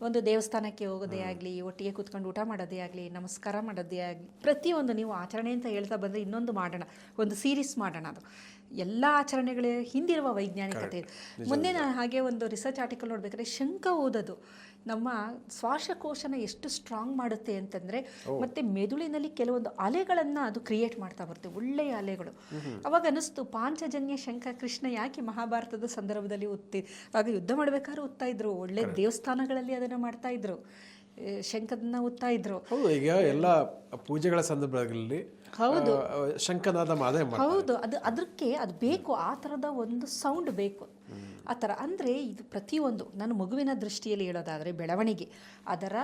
ಒಂದು ದೇವಸ್ಥಾನಕ್ಕೆ ಹೋಗೋದೇ ಆಗಲಿ, ಒಟ್ಟಿಗೆ ಕೂತ್ಕೊಂಡು ಊಟ ಮಾಡೋದೇ ಆಗಲಿ, ನಮಸ್ಕಾರ ಮಾಡೋದೇ ಆಗಲಿ, ಪ್ರತಿಯೊಂದು ನೀವು ಆಚರಣೆ ಅಂತ ಹೇಳ್ತಾ ಬಂದರೆ ಇನ್ನೊಂದು ಮಾಡೋಣ, ಒಂದು ಸೀರೀಸ್ ಮಾಡೋಣ. ಅದು ಎಲ್ಲ ಆಚರಣೆಗಳ ಹಿಂದಿರುವ ವೈಜ್ಞಾನಿಕತೆ. ಮೊನ್ನೆ ನಾನು ಹಾಗೆ ಒಂದು ರಿಸರ್ಚ್ ಆರ್ಟಿಕಲ್ ನೋಡ್ಬೇಕಾದ್ರೆ ಶಂಖ ಓದೋದು ನಮ್ಮ ಶ್ವಾಸಕೋಶನ ಎಷ್ಟು ಸ್ಟ್ರಾಂಗ್ ಮಾಡುತ್ತೆ ಅಂತಂದರೆ, ಮತ್ತು ಮೆದುಳಿನಲ್ಲಿ ಕೆಲವೊಂದು ಅಲೆಗಳನ್ನು ಅದು ಕ್ರಿಯೇಟ್ ಮಾಡ್ತಾ ಬರುತ್ತೆ, ಒಳ್ಳೆಯ ಅಲೆಗಳು. ಅವಾಗ ಅನ್ನಿಸ್ತು, ಪಾಂಚಜನ್ಯ ಶಂಖ ಕೃಷ್ಣ ಯಾಕೆ ಮಹಾಭಾರತದ ಸಂದರ್ಭದಲ್ಲಿ ಆಗ ಯುದ್ಧ ಮಾಡಬೇಕಾದ್ರೂ ಓದ್ತಾ ಇದ್ರು, ಒಳ್ಳೆ ದೇವಸ್ಥಾನಗಳಲ್ಲಿ ಅದನ್ನು ಮಾಡ್ತಾ ಇದ್ರು, ಶಂಖದನ್ನ ಓದ್ತಾ ಇದ್ರು. ಈಗ ಎಲ್ಲ ಪೂಜೆಗಳ ಸಂದರ್ಭಗಳಲ್ಲಿ ಹೌದು ಶಂಖನಾದ ಹೌದು, ಅದಕ್ಕೆ ಅದು ಬೇಕು, ಆ ಥರದ ಒಂದು ಸೌಂಡ್ ಬೇಕು. ಆ ಥರ ಅಂದರೆ ಇದು ಪ್ರತಿಯೊಂದು ನಾನು ಮಗುವಿನ ದೃಷ್ಟಿಯಲ್ಲಿ ಹೇಳೋದಾದರೆ ಬೆಳವಣಿಗೆ, ಅದರ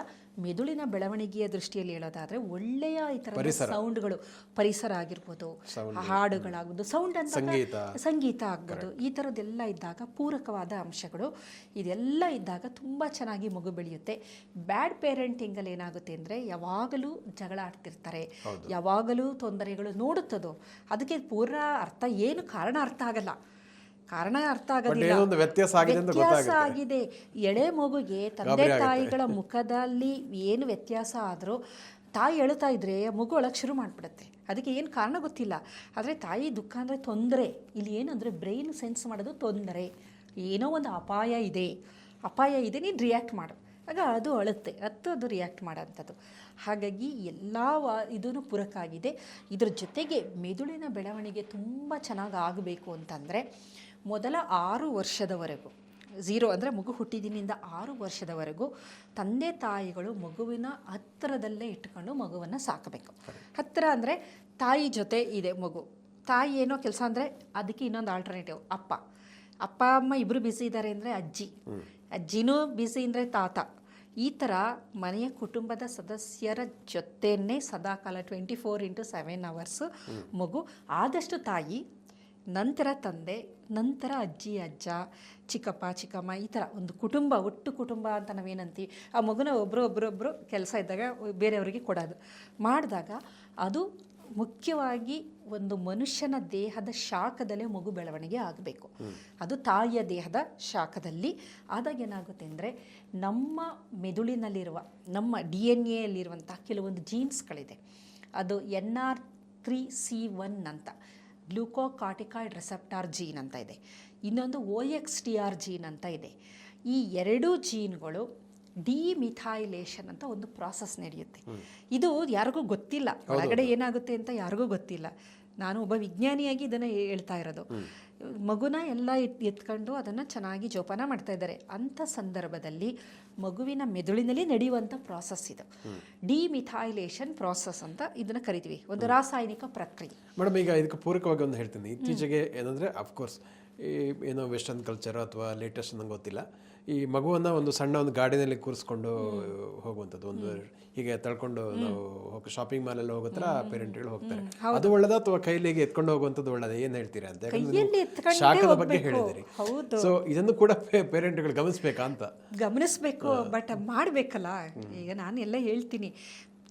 ಮೆದುಳಿನ ಬೆಳವಣಿಗೆಯ ದೃಷ್ಟಿಯಲ್ಲಿ ಹೇಳೋದಾದರೆ ಒಳ್ಳೆಯ ಈ ಥರದ ಸೌಂಡ್ಗಳು, ಪರಿಸರ ಆಗಿರ್ಬೋದು, ಹಾಡುಗಳಾಗ್ಬೋದು, ಸೌಂಡ್ ಅಂತ ಸಂಗೀತ ಆಗ್ಬೋದು, ಈ ಥರದ್ದೆಲ್ಲ ಇದ್ದಾಗ ಪೂರಕವಾದ ಅಂಶಗಳು ಇದೆಲ್ಲ ಇದ್ದಾಗ ತುಂಬ ಚೆನ್ನಾಗಿ ಮಗು ಬೆಳೆಯುತ್ತೆ. ಬ್ಯಾಡ್ ಪೇರೆಂಟಿಂಗಲ್ಲಿ ಏನಾಗುತ್ತೆ ಅಂದರೆ ಯಾವಾಗಲೂ ಜಗಳ ಆಡ್ತಿರ್ತಾರೆ, ಯಾವಾಗಲೂ ತೊಂದರೆಗಳು ನೋಡುತ್ತದೋ, ಅದಕ್ಕೆ ಪೂರ್ಣ ಕಾರಣ ಅರ್ಥ ಆಗೋದಿಲ್ಲ. ವ್ಯತ್ಯಾಸ ಆಗಿದೆ. ಎಳೆ ಮಗುಗೆ ತಂದೆ ತಾಯಿಗಳ ಮುಖದಲ್ಲಿ ಏನು ವ್ಯತ್ಯಾಸ ಆದರೂ ತಾಯಿ ಅಳ್ತಾ ಇದ್ರೆ ಮಗು ಅಳಕ್ಕೆ ಶುರು ಮಾಡಿಬಿಡುತ್ತೆ. ಅದಕ್ಕೆ ಏನು ಕಾರಣ ಗೊತ್ತಿಲ್ಲ. ಆದರೆ ತಾಯಿ ದುಃಖ ಅಂದರೆ ತೊಂದರೆ, ಇಲ್ಲಿ ಏನಂದರೆ ಬ್ರೈನ್ ಸೆನ್ಸ್ ಮಾಡೋದು ತೊಂದರೆ, ಏನೋ ಒಂದು ಅಪಾಯ ಇದೆ, ನೀನು ರಿಯಾಕ್ಟ್ ಮಾಡು, ಆಗ ಅದು ಅಳುತ್ತೆ, ಅದು ರಿಯಾಕ್ಟ್ ಮಾಡೋಂಥದ್ದು. ಹಾಗಾಗಿ ಎಲ್ಲ ಇದೂ ಪೂರಕ ಆಗಿದೆ. ಇದ್ರ ಜೊತೆಗೆ ಮೆದುಳಿನ ಬೆಳವಣಿಗೆ ತುಂಬ ಚೆನ್ನಾಗಿ ಆಗಬೇಕು ಅಂತಂದರೆ ಮೊದಲ 6 ವರ್ಷದವರೆಗೂ, 0 ಅಂದರೆ ಮಗು ಹುಟ್ಟಿದಿನಿಂದ 6 ವರ್ಷದವರೆಗೂ ತಂದೆ ತಾಯಿಗಳು ಮಗುವಿನ ಹತ್ತಿರದಲ್ಲೇ ಇಟ್ಕೊಂಡು ಮಗುವನ್ನು ಸಾಕಬೇಕು. ಹತ್ತಿರ ಅಂದರೆ ತಾಯಿ ಜೊತೆ ಇದೆ ಮಗು, ತಾಯಿ ಏನೋ ಕೆಲಸ ಅಂದರೆ ಅದಕ್ಕೆ ಇನ್ನೊಂದು ಆಲ್ಟರ್ನೇಟಿವ್ ಅಪ್ಪ ಅಮ್ಮ ಇಬ್ಬರು ಬ್ಯುಸಿ ಇದ್ದಾರೆ ಅಂದರೆ ಅಜ್ಜಿನೂ ಬ್ಯುಸಿ ಅಂದರೆ ತಾತ. ಈ ಥರ ಮನೆಯ ಕುಟುಂಬದ ಸದಸ್ಯರ ಜೊತೆಯೇ ಸದಾಕಾಲ 24x7 ಅವರ್ಸು ಮಗು, ಆದಷ್ಟು ತಾಯಿ, ನಂತರ ತಂದೆ, ನಂತರ ಅಜ್ಜಿ ಅಜ್ಜ, ಚಿಕ್ಕಪ್ಪ ಚಿಕ್ಕಮ್ಮ, ಈ ಥರ ಒಂದು ಕುಟುಂಬ, ಒಟ್ಟು ಕುಟುಂಬ ಅಂತ ನಾವೇನಂತೀವಿ. ಆ ಮಗುನ ಒಬ್ಬರೊಬ್ಬರು ಕೆಲಸ ಇದ್ದಾಗ ಬೇರೆಯವರಿಗೆ ಕೊಡೋದು ಮಾಡಿದಾಗ ಅದು ಮುಖ್ಯವಾಗಿ ಒಂದು ಮನುಷ್ಯನ ದೇಹದ ಶಾಖದಲ್ಲೇ ಮಗು ಬೆಳವಣಿಗೆ ಆಗಬೇಕು. ಅದು ತಾಯಿಯ ದೇಹದ ಶಾಖದಲ್ಲಿ ಆದಾಗ ಏನಾಗುತ್ತೆ ಅಂದರೆ ನಮ್ಮ ಮೆದುಳಿನಲ್ಲಿರುವ, ನಮ್ಮ DNA ಯಲ್ಲಿರುವಂಥ ಕೆಲವೊಂದು ಜೀನ್ಸ್ಗಳಿದೆ, ಅದು NR3C1 ಅಂತ, ಗ್ಲೂಕೋಕಾರ್ಟಿಕಾಯ್ಡ್ ರೆಸೆಪ್ಟಾರ್ ಜೀನ್ ಅಂತ ಇದೆ, ಇನ್ನೊಂದು OXTR ಜೀನ್ ಅಂತ ಇದೆ. ಈ 2 ಜೀನ್ಗಳು ಡಿಮಿಥೈಲೇಷನ್ ಅಂತ ಒಂದು ಪ್ರಾಸೆಸ್ ನಡೆಯುತ್ತೆ. ಇದು ಯಾರಿಗೂ ಗೊತ್ತಿಲ್ಲ, ಒಳಗಡೆ ಏನಾಗುತ್ತೆ ಅಂತ ಯಾರಿಗೂ ಗೊತ್ತಿಲ್ಲ. ನಾನು ಒಬ್ಬ ವಿಜ್ಞಾನಿಯಾಗಿ ಇದನ್ನು ಹೇಳ್ತಾ ಇರೋದು. ಮಗುನ ಎಲ್ಲ ಎತ್ಕೊಂಡು ಅದನ್ನು ಚೆನ್ನಾಗಿ ಜೋಪಾನ ಮಾಡ್ತಾ ಇದ್ದಾರೆ. ಅಂಥ ಸಂದರ್ಭದಲ್ಲಿ ಮಗುವಿನ ಮೆದುಳಿನಲ್ಲಿ ನಡೆಯುವಂಥ ಪ್ರಾಸೆಸ್ ಇದು ಡಿಮಿಥೈಲೇಷನ್ ಪ್ರಾಸೆಸ್ ಅಂತ ಇದನ್ನು ಕರಿತೀವಿ, ಒಂದು ರಾಸಾಯನಿಕ ಪ್ರಕ್ರಿಯೆ. ಮೇಡಮ್, ಈಗ ಇದಕ್ಕೆ ಪೂರಕವಾಗಿ ಒಂದು ಹೇಳ್ತೀನಿ. ಇತ್ತೀಚೆಗೆ ಏನಂದರೆ ಅಫ್ಕೋರ್ಸ್ ಈ ಏನೋ ವೆಸ್ಟರ್ನ್ ಕಲ್ಚರ್ ಅಥವಾ ಲೇಟೆಸ್ಟ್ ನಂಗೆ ಗೊತ್ತಿಲ್ಲ, ಈ ಮಗುವನ್ನು ಒಂದು ಸಣ್ಣ ಒಂದು ಗಾಡಿನಲ್ಲಿ ಕೂರಿಸ್ಕೊಂಡು ಹೋಗುವಂಥದ್ದು, ಒಂದು ಹೀಗೆ ತಳ್ಕೊಂಡು ನಾವು ಶಾಪಿಂಗ್ ಮಾಲೆಲ್ಲ ಹೋಗೋ ಥರ ಪೇರೆಂಟ್ಗಳು ಹೋಗ್ತಾರೆ. ಅದು ಒಳ್ಳೆದ ಅಥವಾ ಕೈಲಿಗೆ ಎತ್ಕೊಂಡು ಹೋಗುವಂಥದ್ದು ಒಳ್ಳೆದ? ಏನು ಹೇಳ್ತೀರಾ ಅಂತ, ಯಾಕಂದ್ರೆ ಶಾಖದ ಬಗ್ಗೆ ಹೇಳಿದಿರಿ. ಸೊ ಇದನ್ನು ಕೂಡ ಪೇರೆಂಟ್ಗಳು ಗಮನಿಸ್ಬೇಕಾ ಅಂತ? ಗಮನಿಸ್ಬೇಕು, ಬಟ್ ಮಾಡಬೇಕಲ್ಲ. ಈಗ ನಾನು ಎಲ್ಲ ಹೇಳ್ತೀನಿ,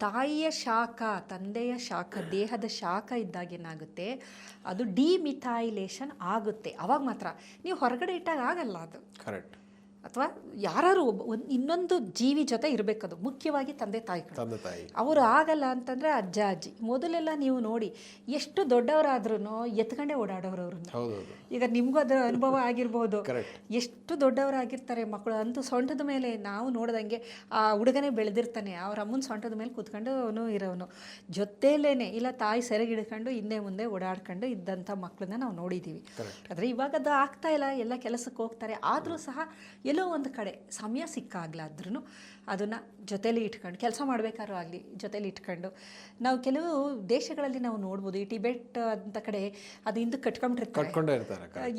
ತಾಯಿಯ ಶಾಖ, ತಂದೆಯ ಶಾಖ, ದೇಹದ ಶಾಖ ಇದ್ದಾಗ ಏನಾಗುತ್ತೆ, ಅದು ಡಿಮಿಥೈಲೇಷನ್ ಆಗುತ್ತೆ. ಅವಾಗ ಮಾತ್ರ. ನೀವು ಹೊರಗಡೆ ಇಟ್ಟಾಗ ಆಗಲ್ಲ ಅದು. ಕರೆಕ್ಟ್. ಅಥವಾ ಯಾರು ಇನ್ನೊಂದು ಜೀವಿ ಜೊತೆ ಇರಬೇಕದು, ಮುಖ್ಯವಾಗಿ ತಂದೆ ತಾಯಿ. ಅವರು ಆಗಲ್ಲ ಅಂತಂದರೆ ಅಜ್ಜ ಅಜ್ಜಿ. ಮೊದಲೆಲ್ಲ ನೀವು ನೋಡಿ, ಎಷ್ಟು ದೊಡ್ಡವರಾದ್ರೂ ಎತ್ಕೊಂಡೇ ಓಡಾಡೋರು ಅವ್ರನ್ನ. ಈಗ ನಿಮಗೂ ಅದರ ಅನುಭವ ಆಗಿರ್ಬೋದು. ಎಷ್ಟು ದೊಡ್ಡವರಾಗಿರ್ತಾರೆ ಮಕ್ಕಳು, ಅಂತೂ ಸೊಂಟದ ಮೇಲೆ ನಾವು ನೋಡ್ದಂಗೆ ಆ ಹುಡುಗನೇ ಬೆಳೆದಿರ್ತಾನೆ, ಅವ್ರ ಅಮ್ಮನ ಸೊಂಟದ ಮೇಲೆ ಕೂತ್ಕೊಂಡು ಅವನು ಇರೋನು, ಜೊತೆಲೇನೆ ಇಲ್ಲ ತಾಯಿ ಸೆರೆಗಿಡ್ಕೊಂಡು ಹಿಂದೆ ಮುಂದೆ ಓಡಾಡ್ಕೊಂಡು ಇದ್ದಂಥ ಮಕ್ಕಳನ್ನ ನಾವು ನೋಡಿದ್ದೀವಿ. ಆದರೆ ಇವಾಗ ಅದು ಆಗ್ತಾ ಇಲ್ಲ, ಎಲ್ಲ ಕೆಲಸಕ್ಕೆ ಹೋಗ್ತಾರೆ. ಆದರೂ ಸಹ ಎಲ್ಲೋ ಒಂದು ಕಡೆ ಸಮಯ ಸಿಕ್ಕಾಗ್ಲಾದ್ರೂ ಅದನ್ನು ಜೊತೇಲಿ ಇಟ್ಕೊಂಡು, ಕೆಲಸ ಮಾಡಬೇಕಾದ್ರೂ ಆಗಲಿ ಜೊತೇಲಿ ಇಟ್ಕೊಂಡು, ನಾವು ಕೆಲವು ದೇಶಗಳಲ್ಲಿ ನಾವು ನೋಡ್ಬೋದು, ಈ ಟಿಬೆಟ್ ಅಂತ ಕಡೆ ಅದು ಹಿಂದೆ ಕಟ್ಕೊಂಡಿರ್ತಾರೆ.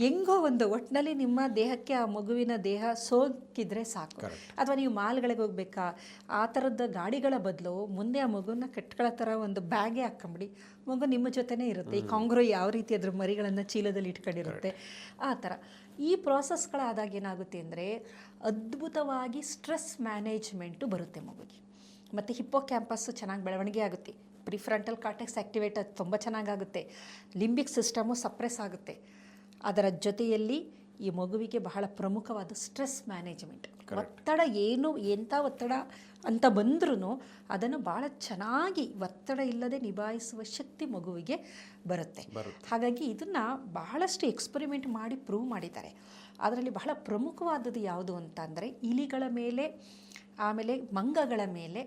ಹೆಂಗೋ ಒಂದು ಒಟ್ಟಿನಲ್ಲಿ ನಿಮ್ಮ ದೇಹಕ್ಕೆ ಆ ಮಗುವಿನ ದೇಹ ಸೋಕಿದ್ರೆ ಸಾಕು. ಅಥವಾ ನೀವು ಮಾಲ್ಗಳಿಗೆ ಹೋಗ್ಬೇಕಾ, ಆ ಥರದ ಗಾಡಿಗಳ ಬದಲು ಮುಂದೆ ಆ ಮಗುನ ಕಟ್ಕೊಳ್ಳೋ ಥರ ಒಂದು ಬ್ಯಾಗೇ ಹಾಕೊಂಬಿಡಿ, ಮಗು ನಿಮ್ಮ ಜೊತೆನೇ ಇರುತ್ತೆ. ಈ ಕಾಂಗ್ರೋ ಯಾವ ರೀತಿ ಅದ್ರ ಮರಿಗಳನ್ನು ಚೀಲದಲ್ಲಿ ಇಟ್ಕೊಂಡಿರುತ್ತೆ, ಆ ಥರ. ಈ ಪ್ರಾಸೆಸ್ಗಳಾದಾಗ ಏನಾಗುತ್ತೆ ಅಂದರೆ ಅದ್ಭುತವಾಗಿ ಸ್ಟ್ರೆಸ್ ಮ್ಯಾನೇಜ್ಮೆಂಟು ಬರುತ್ತೆ ಮಗುಗೆ. ಮತ್ತು ಹಿಪ್ಪೋ ಕ್ಯಾಂಪಸ್ಸು ಚೆನ್ನಾಗಿ ಬೆಳವಣಿಗೆ ಆಗುತ್ತೆ, ಪ್ರಿಫ್ರಂಟಲ್ ಕಾರ್ಟೆಕ್ಸ್ ಆ್ಯಕ್ಟಿವೇಟ್ ತುಂಬ ಚೆನ್ನಾಗಾಗುತ್ತೆ, ಲಿಂಬಿಕ್ ಸಿಸ್ಟಮು ಸಪ್ರೆಸ್ ಆಗುತ್ತೆ. ಅದರ ಜೊತೆಯಲ್ಲಿ ಈ ಮಗುವಿಗೆ ಬಹಳ ಪ್ರಮುಖವಾದ ಸ್ಟ್ರೆಸ್ ಮ್ಯಾನೇಜ್ಮೆಂಟ್, ಒತ್ತಡ ಏನು ಎಂಥ ಒತ್ತಡ ಅಂತ ಬಂದ್ರೂ ಅದನ್ನು ಭಾಳ ಚೆನ್ನಾಗಿ ಒತ್ತಡ ಇಲ್ಲದೆ ನಿಭಾಯಿಸುವ ಶಕ್ತಿ ಮಗುವಿಗೆ ಬರುತ್ತೆ. ಹಾಗಾಗಿ ಇದನ್ನು ಬಹಳಷ್ಟು ಎಕ್ಸ್ಪರಿಮೆಂಟ್ ಮಾಡಿ ಪ್ರೂವ್ ಮಾಡಿದ್ದಾರೆ. ಅದರಲ್ಲಿ ಬಹಳ ಪ್ರಮುಖವಾದದ್ದು ಯಾವುದು ಅಂತ ಅಂದರೆ ಇಲಿಗಳ ಮೇಲೆ, ಆಮೇಲೆ ಮಂಗಗಳ ಮೇಲೆ,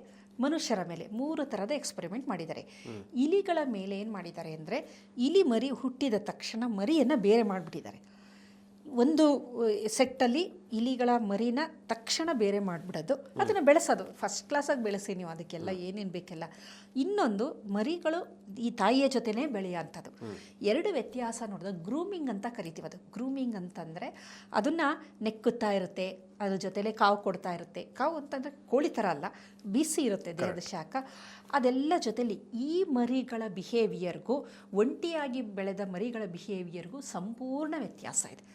ಮನುಷ್ಯರ ಮೇಲೆ 3 ಥರದ ಎಕ್ಸ್ಪರಿಮೆಂಟ್ ಮಾಡಿದ್ದಾರೆ. ಇಲಿಗಳ ಮೇಲೆ ಏನು ಮಾಡಿದ್ದಾರೆ ಅಂದರೆ, ಇಲಿ ಮರಿ ಹುಟ್ಟಿದ ತಕ್ಷಣ ಮರಿಯನ್ನು ಬೇರೆ ಮಾಡಿಬಿಟ್ಟಿದ್ದಾರೆ. ಒಂದು ಸೆಟ್ಟಲ್ಲಿ ಇಲಿಗಳ ಮರಿನ ತಕ್ಷಣ ಬೇರೆ ಮಾಡಿಬಿಡೋದು, ಅದನ್ನು ಬೆಳೆಸೋದು, ಫಸ್ಟ್ ಕ್ಲಾಸಾಗಿ ಬೆಳೆಸಿ ನೀವು, ಅದಕ್ಕೆಲ್ಲ ಏನೇನು ಬೇಕೆಲ್ಲ. ಇನ್ನೊಂದು ಮರಿಗಳು ಈ ತಾಯಿಯ ಜೊತೆನೇ ಬೆಳೆಯೋಂಥದ್ದು. 2 ವ್ಯತ್ಯಾಸ ನೋಡಿದ್ರೆ ಗ್ರೂಮಿಂಗ್ ಅಂತ ಕರಿತೀವಿ. ಅದು ಗ್ರೂಮಿಂಗ್ ಅಂತಂದರೆ ಅದನ್ನು ನೆಕ್ಕುತ್ತಾ ಇರುತ್ತೆ, ಅದ್ರ ಜೊತೆಲೇ ಕಾವು ಕೊಡ್ತಾ ಇರುತ್ತೆ. ಕಾವು ಅಂತಂದರೆ ಕೋಳಿ ಥರ ಅಲ್ಲ, ಬಿಸಿ ಇರುತ್ತೆ ದೇಹದ ಶಾಖ. ಅದೆಲ್ಲ ಜೊತೆಲಿ ಈ ಮರಿಗಳ ಬಿಹೇವಿಯರ್ಗೂ ಒಂಟಿಯಾಗಿ ಬೆಳೆದ ಮರಿಗಳ ಬಿಹೇವಿಯರ್ಗೂ ಸಂಪೂರ್ಣ ವ್ಯತ್ಯಾಸ ಇದೆ.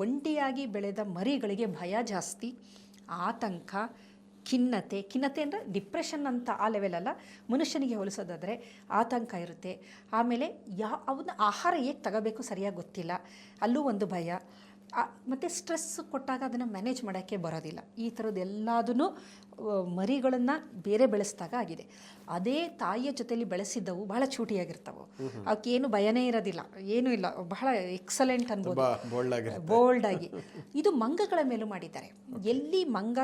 ಒಂಟಿಯಾಗಿ ಬೆಳೆದ ಮರಿಗಳಿಗೆ ಭಯ ಜಾಸ್ತಿ, ಆತಂಕ, ಖಿನ್ನತೆ ಅಂದರೆ ಡಿಪ್ರೆಷನ್ ಅಂತ ಆ ಲೆವೆಲ್ ಅಲ್ಲ, ಮನುಷ್ಯನಿಗೆ ಹೋಲಿಸೋದಾದರೆ ಆತಂಕ ಇರುತ್ತೆ. ಆಮೇಲೆ ಅವನ್ನ ಆಹಾರ ಹೇಗೆ ತಗೋಬೇಕು ಸರಿಯಾಗಿ ಗೊತ್ತಿಲ್ಲ, ಅಲ್ಲೂ ಒಂದು ಭಯ. ಮತ್ತು ಸ್ಟ್ರೆಸ್ ಕೊಟ್ಟಾಗ ಅದನ್ನು ಮ್ಯಾನೇಜ್ ಮಾಡೋಕ್ಕೆ ಬರೋದಿಲ್ಲ. ಈ ಥರದ್ದೆಲ್ಲದೂ ಮರಿಗಳನ್ನು ಬೇರೆ ಬೆಳೆಸಿದಾಗ ಆಗಿದೆ. ಅದೇ ತಾಯಿಯ ಜೊತೆಲಿ ಬೆಳೆಸಿದ್ದವು ಬಹಳ ಚೂಟಿಯಾಗಿರ್ತವೆ, ಅವಕ್ಕೇನು ಭಯನೇ ಇರೋದಿಲ್ಲ, ಏನೂ ಇಲ್ಲ, ಬಹಳ ಎಕ್ಸಲೆಂಟ್ ಅನ್ಬೋದು, ಬೋಲ್ಡಾಗಿ. ಇದು ಮಂಗಗಳ ಮೇಲೂ ಮಾಡಿದ್ದಾರೆ. ಎಲ್ಲಿ ಮಂಗ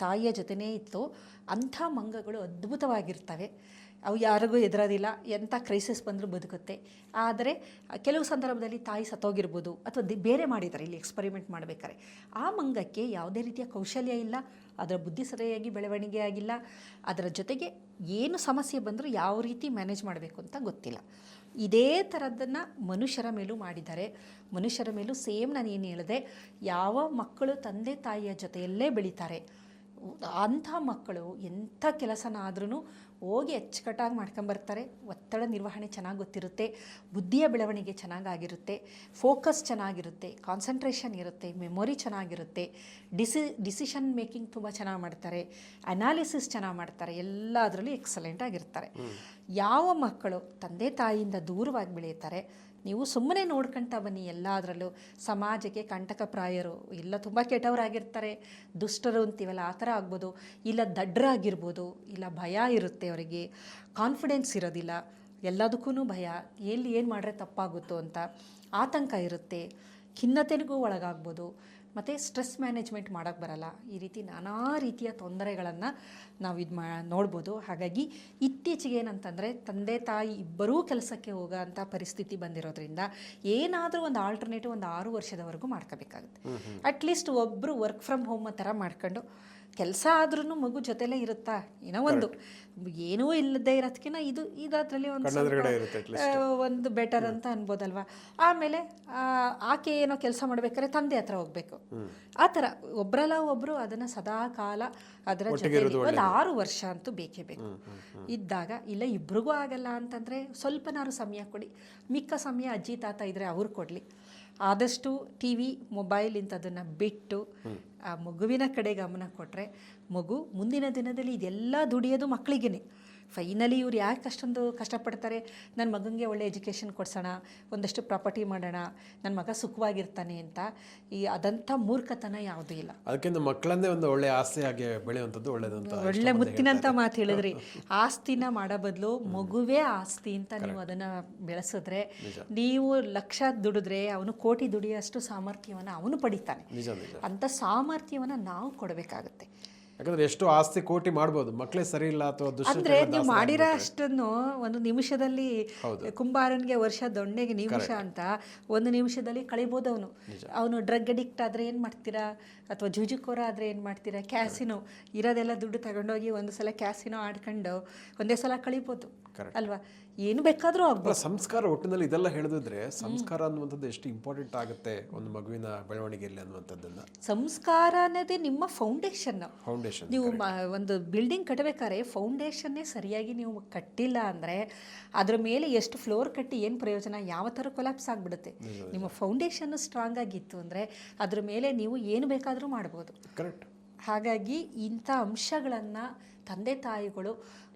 ತಾಯಿಯ ಜೊತೆನೇ ಇತ್ತು ಅಂಥ ಮಂಗಗಳು ಅದ್ಭುತವಾಗಿರ್ತವೆ. ಅವು ಯಾರಿಗೂ ಎದುರೋದಿಲ್ಲ, ಎಂಥ ಕ್ರೈಸಿಸ್ ಬಂದರೂ ಬದುಕುತ್ತೆ. ಆದರೆ ಕೆಲವು ಸಂದರ್ಭದಲ್ಲಿ ತಾಯಿ ಸತ್ತೋಗಿರ್ಬೋದು, ಅಥವಾ ಬೇರೆ ಮಾಡಿದ್ದಾರೆ ಇಲ್ಲಿ ಎಕ್ಸ್ಪರಿಮೆಂಟ್ ಮಾಡಬೇಕಾದ್ರೆ. ಆ ಮಂಗಕ್ಕೆ ಯಾವುದೇ ರೀತಿಯ ಕೌಶಲ್ಯ ಇಲ್ಲ, ಅದರ ಬುದ್ಧಿ ಸರಿಯಾಗಿ ಬೆಳವಣಿಗೆ ಆಗಿಲ್ಲ, ಅದರ ಜೊತೆಗೆ ಏನು ಸಮಸ್ಯೆ ಬಂದರೂ ಯಾವ ರೀತಿ ಮ್ಯಾನೇಜ್ ಮಾಡಬೇಕು ಅಂತ ಗೊತ್ತಿಲ್ಲ. ಇದೇ ಥರದ್ದನ್ನು ಮನುಷ್ಯರ ಮೇಲೂ ಮಾಡಿದ್ದಾರೆ. ಮನುಷ್ಯರ ಮೇಲೂ ಸೇಮ್ ನಾನು ಏನು ಹೇಳಿದೆ, ಯಾವ ಮಕ್ಕಳು ತಂದೆ ತಾಯಿಯ ಜೊತೆಯಲ್ಲೇ ಬೆಳೀತಾರೆ ಅಂಥ ಮಕ್ಕಳು ಎಂಥ ಕೆಲಸನಾದ್ರೂ ಹೋಗಿ ಅಚ್ಚುಕಟ್ಟಾಗಿ ಮಾಡ್ಕೊಂಬರ್ತಾರೆ. ಒತ್ತಡ ನಿರ್ವಹಣೆ ಚೆನ್ನಾಗಿ ಗೊತ್ತಿರುತ್ತೆ, ಬುದ್ಧಿಯ ಬೆಳವಣಿಗೆ ಚೆನ್ನಾಗಿರುತ್ತೆ, ಫೋಕಸ್ ಚೆನ್ನಾಗಿರುತ್ತೆ, ಕಾನ್ಸಂಟ್ರೇಷನ್ ಇರುತ್ತೆ, ಮೆಮೊರಿ ಚೆನ್ನಾಗಿರುತ್ತೆ, ಡಿಸಿಷನ್ ಮೇಕಿಂಗ್ ತುಂಬ ಚೆನ್ನಾಗಿ ಮಾಡ್ತಾರೆ, ಅನಾಲಿಸಿಸ್ ಚೆನ್ನಾಗಿ ಮಾಡ್ತಾರೆ, ಎಲ್ಲದರಲ್ಲೂ ಎಕ್ಸಲೆಂಟ್ ಆಗಿರ್ತಾರೆ. ಯಾವ ಮಕ್ಕಳು ತಂದೆ ತಾಯಿಯಿಂದ ದೂರವಾಗಿ ಬೆಳೆಯುತ್ತಾರೆ, ನೀವು ಸುಮ್ಮನೆ ನೋಡ್ಕೊಳ್ತಾ ಬನ್ನಿ, ಎಲ್ಲದರಲ್ಲೂ ಸಮಾಜಕ್ಕೆ ಕಂಟಕಪ್ರಾಯರು, ಇಲ್ಲ ತುಂಬ ಕೆಟ್ಟವರಾಗಿರ್ತಾರೆ, ದುಷ್ಟರು ಅಂತೀವಲ್ಲ ಆ ಥರ ಆಗ್ಬೋದು, ಇಲ್ಲ ದಡ್ಡರಾಗಿರ್ಬೋದು, ಇಲ್ಲ ಭಯ ಇರುತ್ತೆ ಅವರಿಗೆ, ಕಾನ್ಫಿಡೆನ್ಸ್ ಇರೋದಿಲ್ಲ, ಎಲ್ಲದಕ್ಕೂ ಭಯ, ಎಲ್ಲಿ ಏನು ಮಾಡಿದ್ರೆ ತಪ್ಪಾಗುತ್ತೋ ಅಂತ ಆತಂಕ ಇರುತ್ತೆ, ಖಿನ್ನತೆಗೂ ಒಳಗಾಗ್ಬೋದು. ಮತ್ತು ಸ್ಟ್ರೆಸ್ ಮ್ಯಾನೇಜ್ಮೆಂಟ್ ಮಾಡೋಕ್ಕೆ ಬರಲ್ಲ. ಈ ರೀತಿ ನಾನಾ ರೀತಿಯ ತೊಂದರೆಗಳನ್ನು ನಾವು ನೋಡ್ಬೋದು. ಹಾಗಾಗಿ ಇತ್ತೀಚೆಗೆ ಏನಂತಂದರೆ ತಂದೆ ತಾಯಿ ಇಬ್ಬರೂ ಕೆಲಸಕ್ಕೆ ಹೋಗೋ ಅಂಥ ಪರಿಸ್ಥಿತಿ ಬಂದಿರೋದ್ರಿಂದ ಏನಾದರೂ ಒಂದು ಆಲ್ಟರ್ನೇಟಿವ್ ಒಂದು 6 ವರ್ಷದವರೆಗೂ ಮಾಡ್ಕೋಬೇಕಾಗುತ್ತೆ. ಅಟ್ಲೀಸ್ಟ್ ಒಬ್ಬರು ವರ್ಕ್ ಫ್ರಮ್ ಹೋಮ್ ಥರ ಮಾಡ್ಕೊಂಡು ಕೆಲಸ ಆದ್ರೂ ಮಗು ಜೊತೆಲೇ ಇರುತ್ತಾ, ಏನೋ ಒಂದು ಏನೂ ಇಲ್ಲದೆ ಇರೋದಕ್ಕಿಂತ ಇದರಲ್ಲಿ ಒಂದು ಬೆಟರ್ ಅಂತ ಅನ್ಬೋದಲ್ವಾ. ಆಮೇಲೆ ಆಕೆ ಏನೋ ಕೆಲಸ ಮಾಡ್ಬೇಕಾದ್ರೆ ತಂದೆ ಹತ್ರ ಹೋಗ್ಬೇಕು. ಆ ಥರ ಒಬ್ಬರಲ್ಲ ಒಬ್ಬರು ಅದನ್ನು ಸದಾ ಕಾಲ ಅದರ ಜೊತೆ ಒಂದು 6 ವರ್ಷ ಅಂತೂ ಬೇಕೇ ಬೇಕು ಇದ್ದಾಗ. ಇಲ್ಲ ಇಬ್ರಿಗೂ ಆಗಲ್ಲ ಅಂತಂದರೆ ಸ್ವಲ್ಪನಾರು ಸಮಯ ಕೊಡಿ, ಮಿಕ್ಕ ಸಮಯ ಅಜ್ಜಿ ತಾತ ಇದ್ದರೆ ಅವ್ರು ಕೊಡಲಿ. ಆದಷ್ಟು ಟಿ ವಿ ಮೊಬೈಲ್ ಇಂಥದನ್ನು ಬಿಟ್ಟು ಆ ಮಗುವಿನ ಕಡೆ ಗಮನ ಕೊಟ್ಟರೆ ಮಗು ಮುಂದಿನ ದಿನದಲ್ಲಿ ಇದೆಲ್ಲ ದುಡಿಯೋದು ಮಕ್ಕಳಿಗೇ. ಫೈನಲಿ ಇವ್ರು ಯಾಕೆ ಅಷ್ಟೊಂದು ಕಷ್ಟಪಡ್ತಾರೆ, ನನ್ನ ಮಗನಿಗೆ ಒಳ್ಳೆ ಎಜುಕೇಷನ್ ಕೊಡ್ಸೋಣ, ಒಂದಷ್ಟು ಪ್ರಾಪರ್ಟಿ ಮಾಡೋಣ, ನನ್ನ ಮಗ ಸುಖವಾಗಿರ್ತಾನೆ ಅಂತ ಅದಂಥ ಮೂರ್ಖತನ ಯಾವುದೂ ಇಲ್ಲ. ಅದಕ್ಕಿಂತ ಮಕ್ಕಳನ್ನೇ ಒಂದು ಒಳ್ಳೆ ಆಸ್ತಿಯಾಗಿ ಬೆಳೆಯುವಂಥದ್ದು ಒಳ್ಳೆ ಮುತ್ತಿನಂತ ಮಾತು ಹೇಳಿದ್ರಿ. ಆಸ್ತಿನ ಮಾಡೋ ಬದಲು ಮಗುವೇ ಆಸ್ತಿ ಅಂತ ನೀವು ಅದನ್ನು ಬೆಳೆಸಿದ್ರೆ, ನೀವು ಲಕ್ಷ ದುಡಿದ್ರೆ ಅವನು ಕೋಟಿ ದುಡಿಯೋಷ್ಟು ಸಾಮರ್ಥ್ಯವನ್ನು ಅವನು ಪಡಿತಾನೆ. ಅಂಥ ಸಾಮರ್ಥ್ಯವನ್ನು ನಾವು ಕೊಡಬೇಕಾಗುತ್ತೆ. ಯಾಕಂದ್ರೆ ಎಷ್ಟು ಆಸ್ತಿ ಕೋಟಿ ಮಾಡ್ಬೋದು, ಮಕ್ಕಳೇ ಸರಿ ಇಲ್ಲ ಅಥವಾ ಅಂದ್ರೆ ನೀವು ಮಾಡಿರೋ ಅಷ್ಟನ್ನು ಒಂದು ನಿಮಿಷದಲ್ಲಿ ಕುಂಬಾರನಿಗೆ ವರ್ಷ ದೊಣ್ಣೆಗೆ ನಿಮಿಷ ಅಂತ 1 ನಿಮಿಷದಲ್ಲಿ ಕಳಿಬೋದು. ಅವನು ಡ್ರಗ್ ಅಡಿಕ್ಟ್ ಆದರೆ ಏನು ಮಾಡ್ತೀರಾ, ಅಥವಾ ಜುಜುಕೋರ ಆದರೆ ಏನು ಮಾಡ್ತೀರಾ, ಕ್ಯಾಸಿನೋ ಇರೋದೆಲ್ಲ ದುಡ್ಡು ತಗೊಂಡೋಗಿ ಒಂದು ಸಲ ಕ್ಯಾಸಿನೋ ಆಡ್ಕೊಂಡು ಒಂದೇ ಸಲ ಕಳಿಬೋದು ಅಲ್ವಾ. ಏನು ಬೇಕಾದರೂ ಆಗ್ಬೋದು. ಸಂಸ್ಕಾರ ಒಟ್ಟಿನಲ್ಲಿ ಇದೆಲ್ಲ ಹೇಳಿದ್ರೆ ಸಂಸ್ಕಾರ ಅನ್ನುವಂಥದ್ದು ಎಷ್ಟು ಇಂಪಾರ್ಟೆಂಟ್ ಆಗುತ್ತೆ ಒಂದು ಮಗುವಿನ ಬೆಳವಣಿಗೆಯಲ್ಲಿ ಅನ್ನುವಂಥದ್ದನ್ನು. ಸಂಸ್ಕಾರ ಅನ್ನೋದೇ ನಿಮ್ಮ ಫೌಂಡೇಶನ್. ನೀವು ಒಂದು ಬಿಲ್ಡಿಂಗ್ ಕಟ್ಟಬೇಕಾದ್ರೆ ಫೌಂಡೇಶನ್ನೇ ಸರಿಯಾಗಿ ನೀವು ಕಟ್ಟಿಲ್ಲ ಅಂದರೆ ಅದ್ರ ಮೇಲೆ ಎಷ್ಟು ಫ್ಲೋರ್ ಕಟ್ಟಿ ಏನು ಪ್ರಯೋಜನ, ಯಾವ ಥರ ಕೊಲಾಪ್ಸ್ ಆಗಿಬಿಡುತ್ತೆ. ನಿಮ್ಮ ಫೌಂಡೇಶನ್ ಸ್ಟ್ರಾಂಗ್ ಆಗಿತ್ತು ಅಂದರೆ ಅದ್ರ ಮೇಲೆ ನೀವು ಏನು ಬೇಕಾದರೂ ಮಾಡ್ಬೋದು. ಕರೆಕ್ಟ್. ಹಾಗಾಗಿ ಇಂಥ ಅಂಶಗಳನ್ನು ತಂದೆ ತಾಯಿಗಳು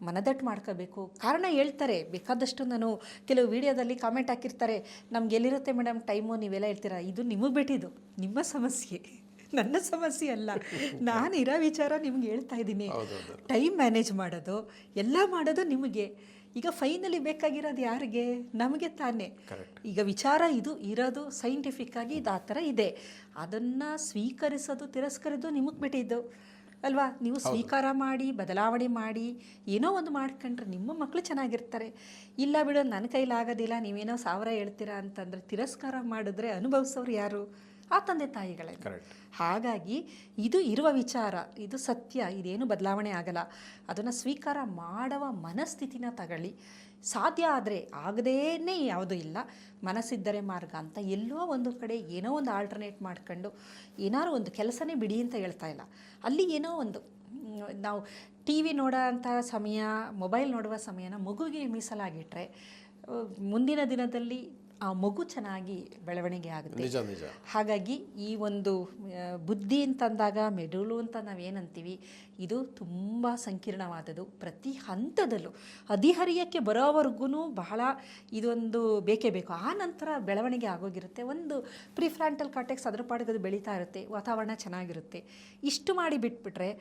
ಮನದಟ್ಟು ಮಾಡ್ಕೋಬೇಕು. ಕಾರಣ ಹೇಳ್ತಾರೆ ಬೇಕಾದಷ್ಟು. ನಾನು ಕೆಲವು ವಿಡಿಯೋದಲ್ಲಿ ಕಾಮೆಂಟ್ ಹಾಕಿರ್ತಾರೆ, ನಮ್ಗೆ ಎಲ್ಲಿರುತ್ತೆ ಮೇಡಮ್ ಟೈಮು, ನೀವೆಲ್ಲ ಹೇಳ್ತೀರಾ. ಇದು ನಿಮಗೆ ಬಿಟ್ಟಿದ್ದು, ನಿಮ್ಮ ಸಮಸ್ಯೆ, ನನ್ನ ಸಮಸ್ಯೆ ಅಲ್ಲ. ನಾನು ಇರೋ ವಿಚಾರ ನಿಮ್ಗೆ ಹೇಳ್ತಾ ಇದ್ದೀನಿ. ಟೈಮ್ ಮ್ಯಾನೇಜ್ ಮಾಡೋದು ಎಲ್ಲ ಮಾಡೋದು ನಿಮಗೆ. ಈಗ ಫೈನಲಿ ಬೇಕಾಗಿರೋದು ಯಾರಿಗೆ, ನಮಗೆ ತಾನೇ. ಈಗ ವಿಚಾರ ಇದು ಇರೋದು ಸೈಂಟಿಫಿಕ್ ಆಗಿ ಇದು ಆ ಥರ ಇದೆ. ಅದನ್ನು ಸ್ವೀಕರಿಸೋದು ತಿರಸ್ಕರಿಸೋದು ನಿಮಗೆ ಬಿಟ್ಟಿದ್ದು ಅಲ್ವಾ. ನೀವು ಸ್ವೀಕಾರ ಮಾಡಿ ಬದಲಾವಣೆ ಮಾಡಿ ಏನೋ ಒಂದು ಮಾಡ್ಕೊಂಡ್ರೆ ನಿಮ್ಮ ಮಕ್ಕಳು ಚೆನ್ನಾಗಿರ್ತಾರೆ. ಇಲ್ಲ ಬಿಡು ನನ್ನ ಕೈಲಾಗೋದಿಲ್ಲ, ನೀವೇನೋ 1000 ಹೇಳ್ತೀರಾ ಅಂತಂದರೆ ತಿರಸ್ಕಾರ ಮಾಡಿದ್ರೆ ಅನುಭವಿಸೋರು ಯಾರು, ಆ ತಂದೆ ತಾಯಿಗಳೇ. ಹಾಗಾಗಿ ಇದು ಇರುವ ವಿಚಾರ, ಇದು ಸತ್ಯ, ಇದೇನು ಬದಲಾವಣೆ ಆಗಲ್ಲ. ಅದನ್ನು ಸ್ವೀಕಾರ ಮಾಡುವ ಮನಸ್ಥಿತಿನ ತಗೊಳ್ಳಿ. ಸಾಧ್ಯ ಆದರೆ ಆಗದೇನೆ ಯಾವುದೂ ಇಲ್ಲ, ಮನಸ್ಸಿದ್ದರೆ ಮಾರ್ಗ ಅಂತ ಎಲ್ಲೋ ಒಂದು ಕಡೆ ಏನೋ ಒಂದು ಆಲ್ಟರ್ನೇಟ್ ಮಾಡ್ಕೊಂಡು ಏನಾದ್ರು ಒಂದು ಕೆಲಸನೇ ಬಿಡಿ ಅಂತ ಹೇಳ್ತಾ ಇಲ್ಲ. ಅಲ್ಲಿ ಏನೋ ಒಂದು ನಾವು ಟಿ ವಿ ನೋಡೋ ಅಂಥ ಸಮಯ, ಮೊಬೈಲ್ ನೋಡುವ ಸಮಯನ ಮಗುವಿಗೆ ಮೀಸಲಾಗಿಟ್ಟರೆ ಮುಂದಿನ ದಿನದಲ್ಲಿ ಆ ಮಗು ಚೆನ್ನಾಗಿ ಬೆಳವಣಿಗೆ ಆಗುತ್ತೆ. ಹಾಗಾಗಿ ಈ ಒಂದು ಬುದ್ಧಿ ಅಂತಂದಾಗ ಮೆದುಳು ಅಂತ ನಾವೇನಂತೀವಿ, ಇದು ತುಂಬ ಸಂಕೀರ್ಣವಾದದ್ದು. ಪ್ರತಿ ಹಂತದಲ್ಲೂ ಹದಿಹರಿಯಕ್ಕೆ ಬರೋವರೆಗೂ ಬಹಳ ಇದೊಂದು ಬೇಕೇ ಬೇಕು. ಆ ನಂತರ ಬೆಳವಣಿಗೆ ಆಗೋಗಿರುತ್ತೆ. ಒಂದು ಪ್ರಿಫ್ರಾಂಟಲ್ ಕಾರ್ಟೆಕ್ಸ್ ಅದ್ರ ಪಾಡಿಗೆ ಅದು ಬೆಳೀತಾ ಇರುತ್ತೆ, ವಾತಾವರಣ ಚೆನ್ನಾಗಿರುತ್ತೆ. ಇಷ್ಟು ಮಾಡಿ ಬಿಟ್ಬಿಟ್ರೆ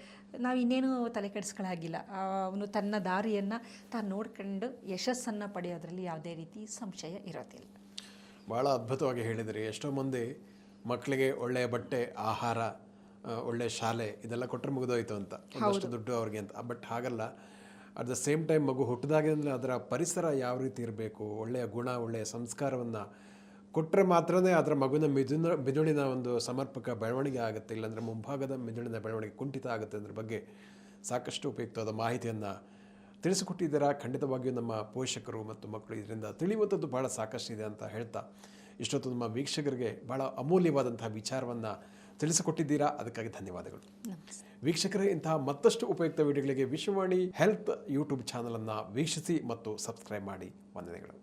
ನಾವು ಇನ್ನೇನು ತಲೆ ಕೆಡಿಸ್ಕೊಳ್ಳಾಗಿಲ್ಲ. ಅವನು ತನ್ನ ದಾರಿಯನ್ನು ತಾನು ನೋಡ್ಕೊಂಡು ಯಶಸ್ಸನ್ನು ಪಡೆಯೋದ್ರಲ್ಲಿ ಯಾವುದೇ ರೀತಿ ಸಂಶಯ ಇರೋದಿಲ್ಲ. ಭಾಳ ಅದ್ಭುತವಾಗಿ ಹೇಳಿದಿರಿ. ಎಷ್ಟೋ ಮಂದಿ ಮಕ್ಕಳಿಗೆ ಒಳ್ಳೆಯ ಬಟ್ಟೆ, ಆಹಾರ, ಒಳ್ಳೆಯ ಶಾಲೆ ಇದೆಲ್ಲ ಕೊಟ್ಟರೆ ಮುಗಿದೋಯ್ತು ಅಂತ, ಒಂದಷ್ಟು ದುಡ್ಡು ಅವ್ರಿಗೆ ಅಂತ. ಬಟ್ ಹಾಗಲ್ಲ. ಅಟ್ ದ ಸೇಮ್ ಟೈಮ್ ಮಗು ಹುಟ್ಟಿದಾಗಿಂದಲೇ ಅದರ ಪರಿಸರ ಯಾವ ರೀತಿ ಇರಬೇಕು, ಒಳ್ಳೆಯ ಗುಣ, ಒಳ್ಳೆಯ ಸಂಸ್ಕಾರವನ್ನು ಕೊಟ್ಟರೆ ಮಾತ್ರನೇ ಅದರ ಮಗುವಿನ ಮಿದುಳಿನ ಒಂದು ಸಮರ್ಪಕ ಬೆಳವಣಿಗೆ ಆಗುತ್ತೆ. ಇಲ್ಲಾಂದರೆ ಮುಂಭಾಗದ ಮಿದುಳಿನ ಬೆಳವಣಿಗೆ ಕುಂಠಿತ ಆಗುತ್ತೆ. ಅದ್ರ ಬಗ್ಗೆ ಸಾಕಷ್ಟು ಉಪಯುಕ್ತವಾದ ಮಾಹಿತಿಯನ್ನು ತಿಳಿಸಿಕೊಟ್ಟಿದ್ದೀರಾ. ಖಂಡಿತವಾಗಿಯೂ ನಮ್ಮ ಪೋಷಕರು ಮತ್ತು ಮಕ್ಕಳು ಇದರಿಂದ ತಿಳಿಯುವಂಥದ್ದು ಭಾಳ ಸಾಕಷ್ಟಿದೆ ಅಂತ ಹೇಳ್ತಾ, ಇಷ್ಟೊತ್ತು ನಮ್ಮ ವೀಕ್ಷಕರಿಗೆ ಭಾಳ ಅಮೂಲ್ಯವಾದಂತಹ ವಿಚಾರವನ್ನು ತಿಳಿಸಿಕೊಟ್ಟಿದ್ದೀರಾ. ಅದಕ್ಕಾಗಿ ಧನ್ಯವಾದಗಳು. ವೀಕ್ಷಕರೇ, ಇಂತಹ ಮತ್ತಷ್ಟು ಉಪಯುಕ್ತ ವಿಡಿಯೋಗಳಿಗೆ ವಿಶ್ವವಾಣಿ ಹೆಲ್ತ್ ಯೂಟ್ಯೂಬ್ ಚಾನಲನ್ನು ವೀಕ್ಷಿಸಿ ಮತ್ತು ಸಬ್ಸ್ಕ್ರೈಬ್ ಮಾಡಿ. ವಂದನೆಗಳು.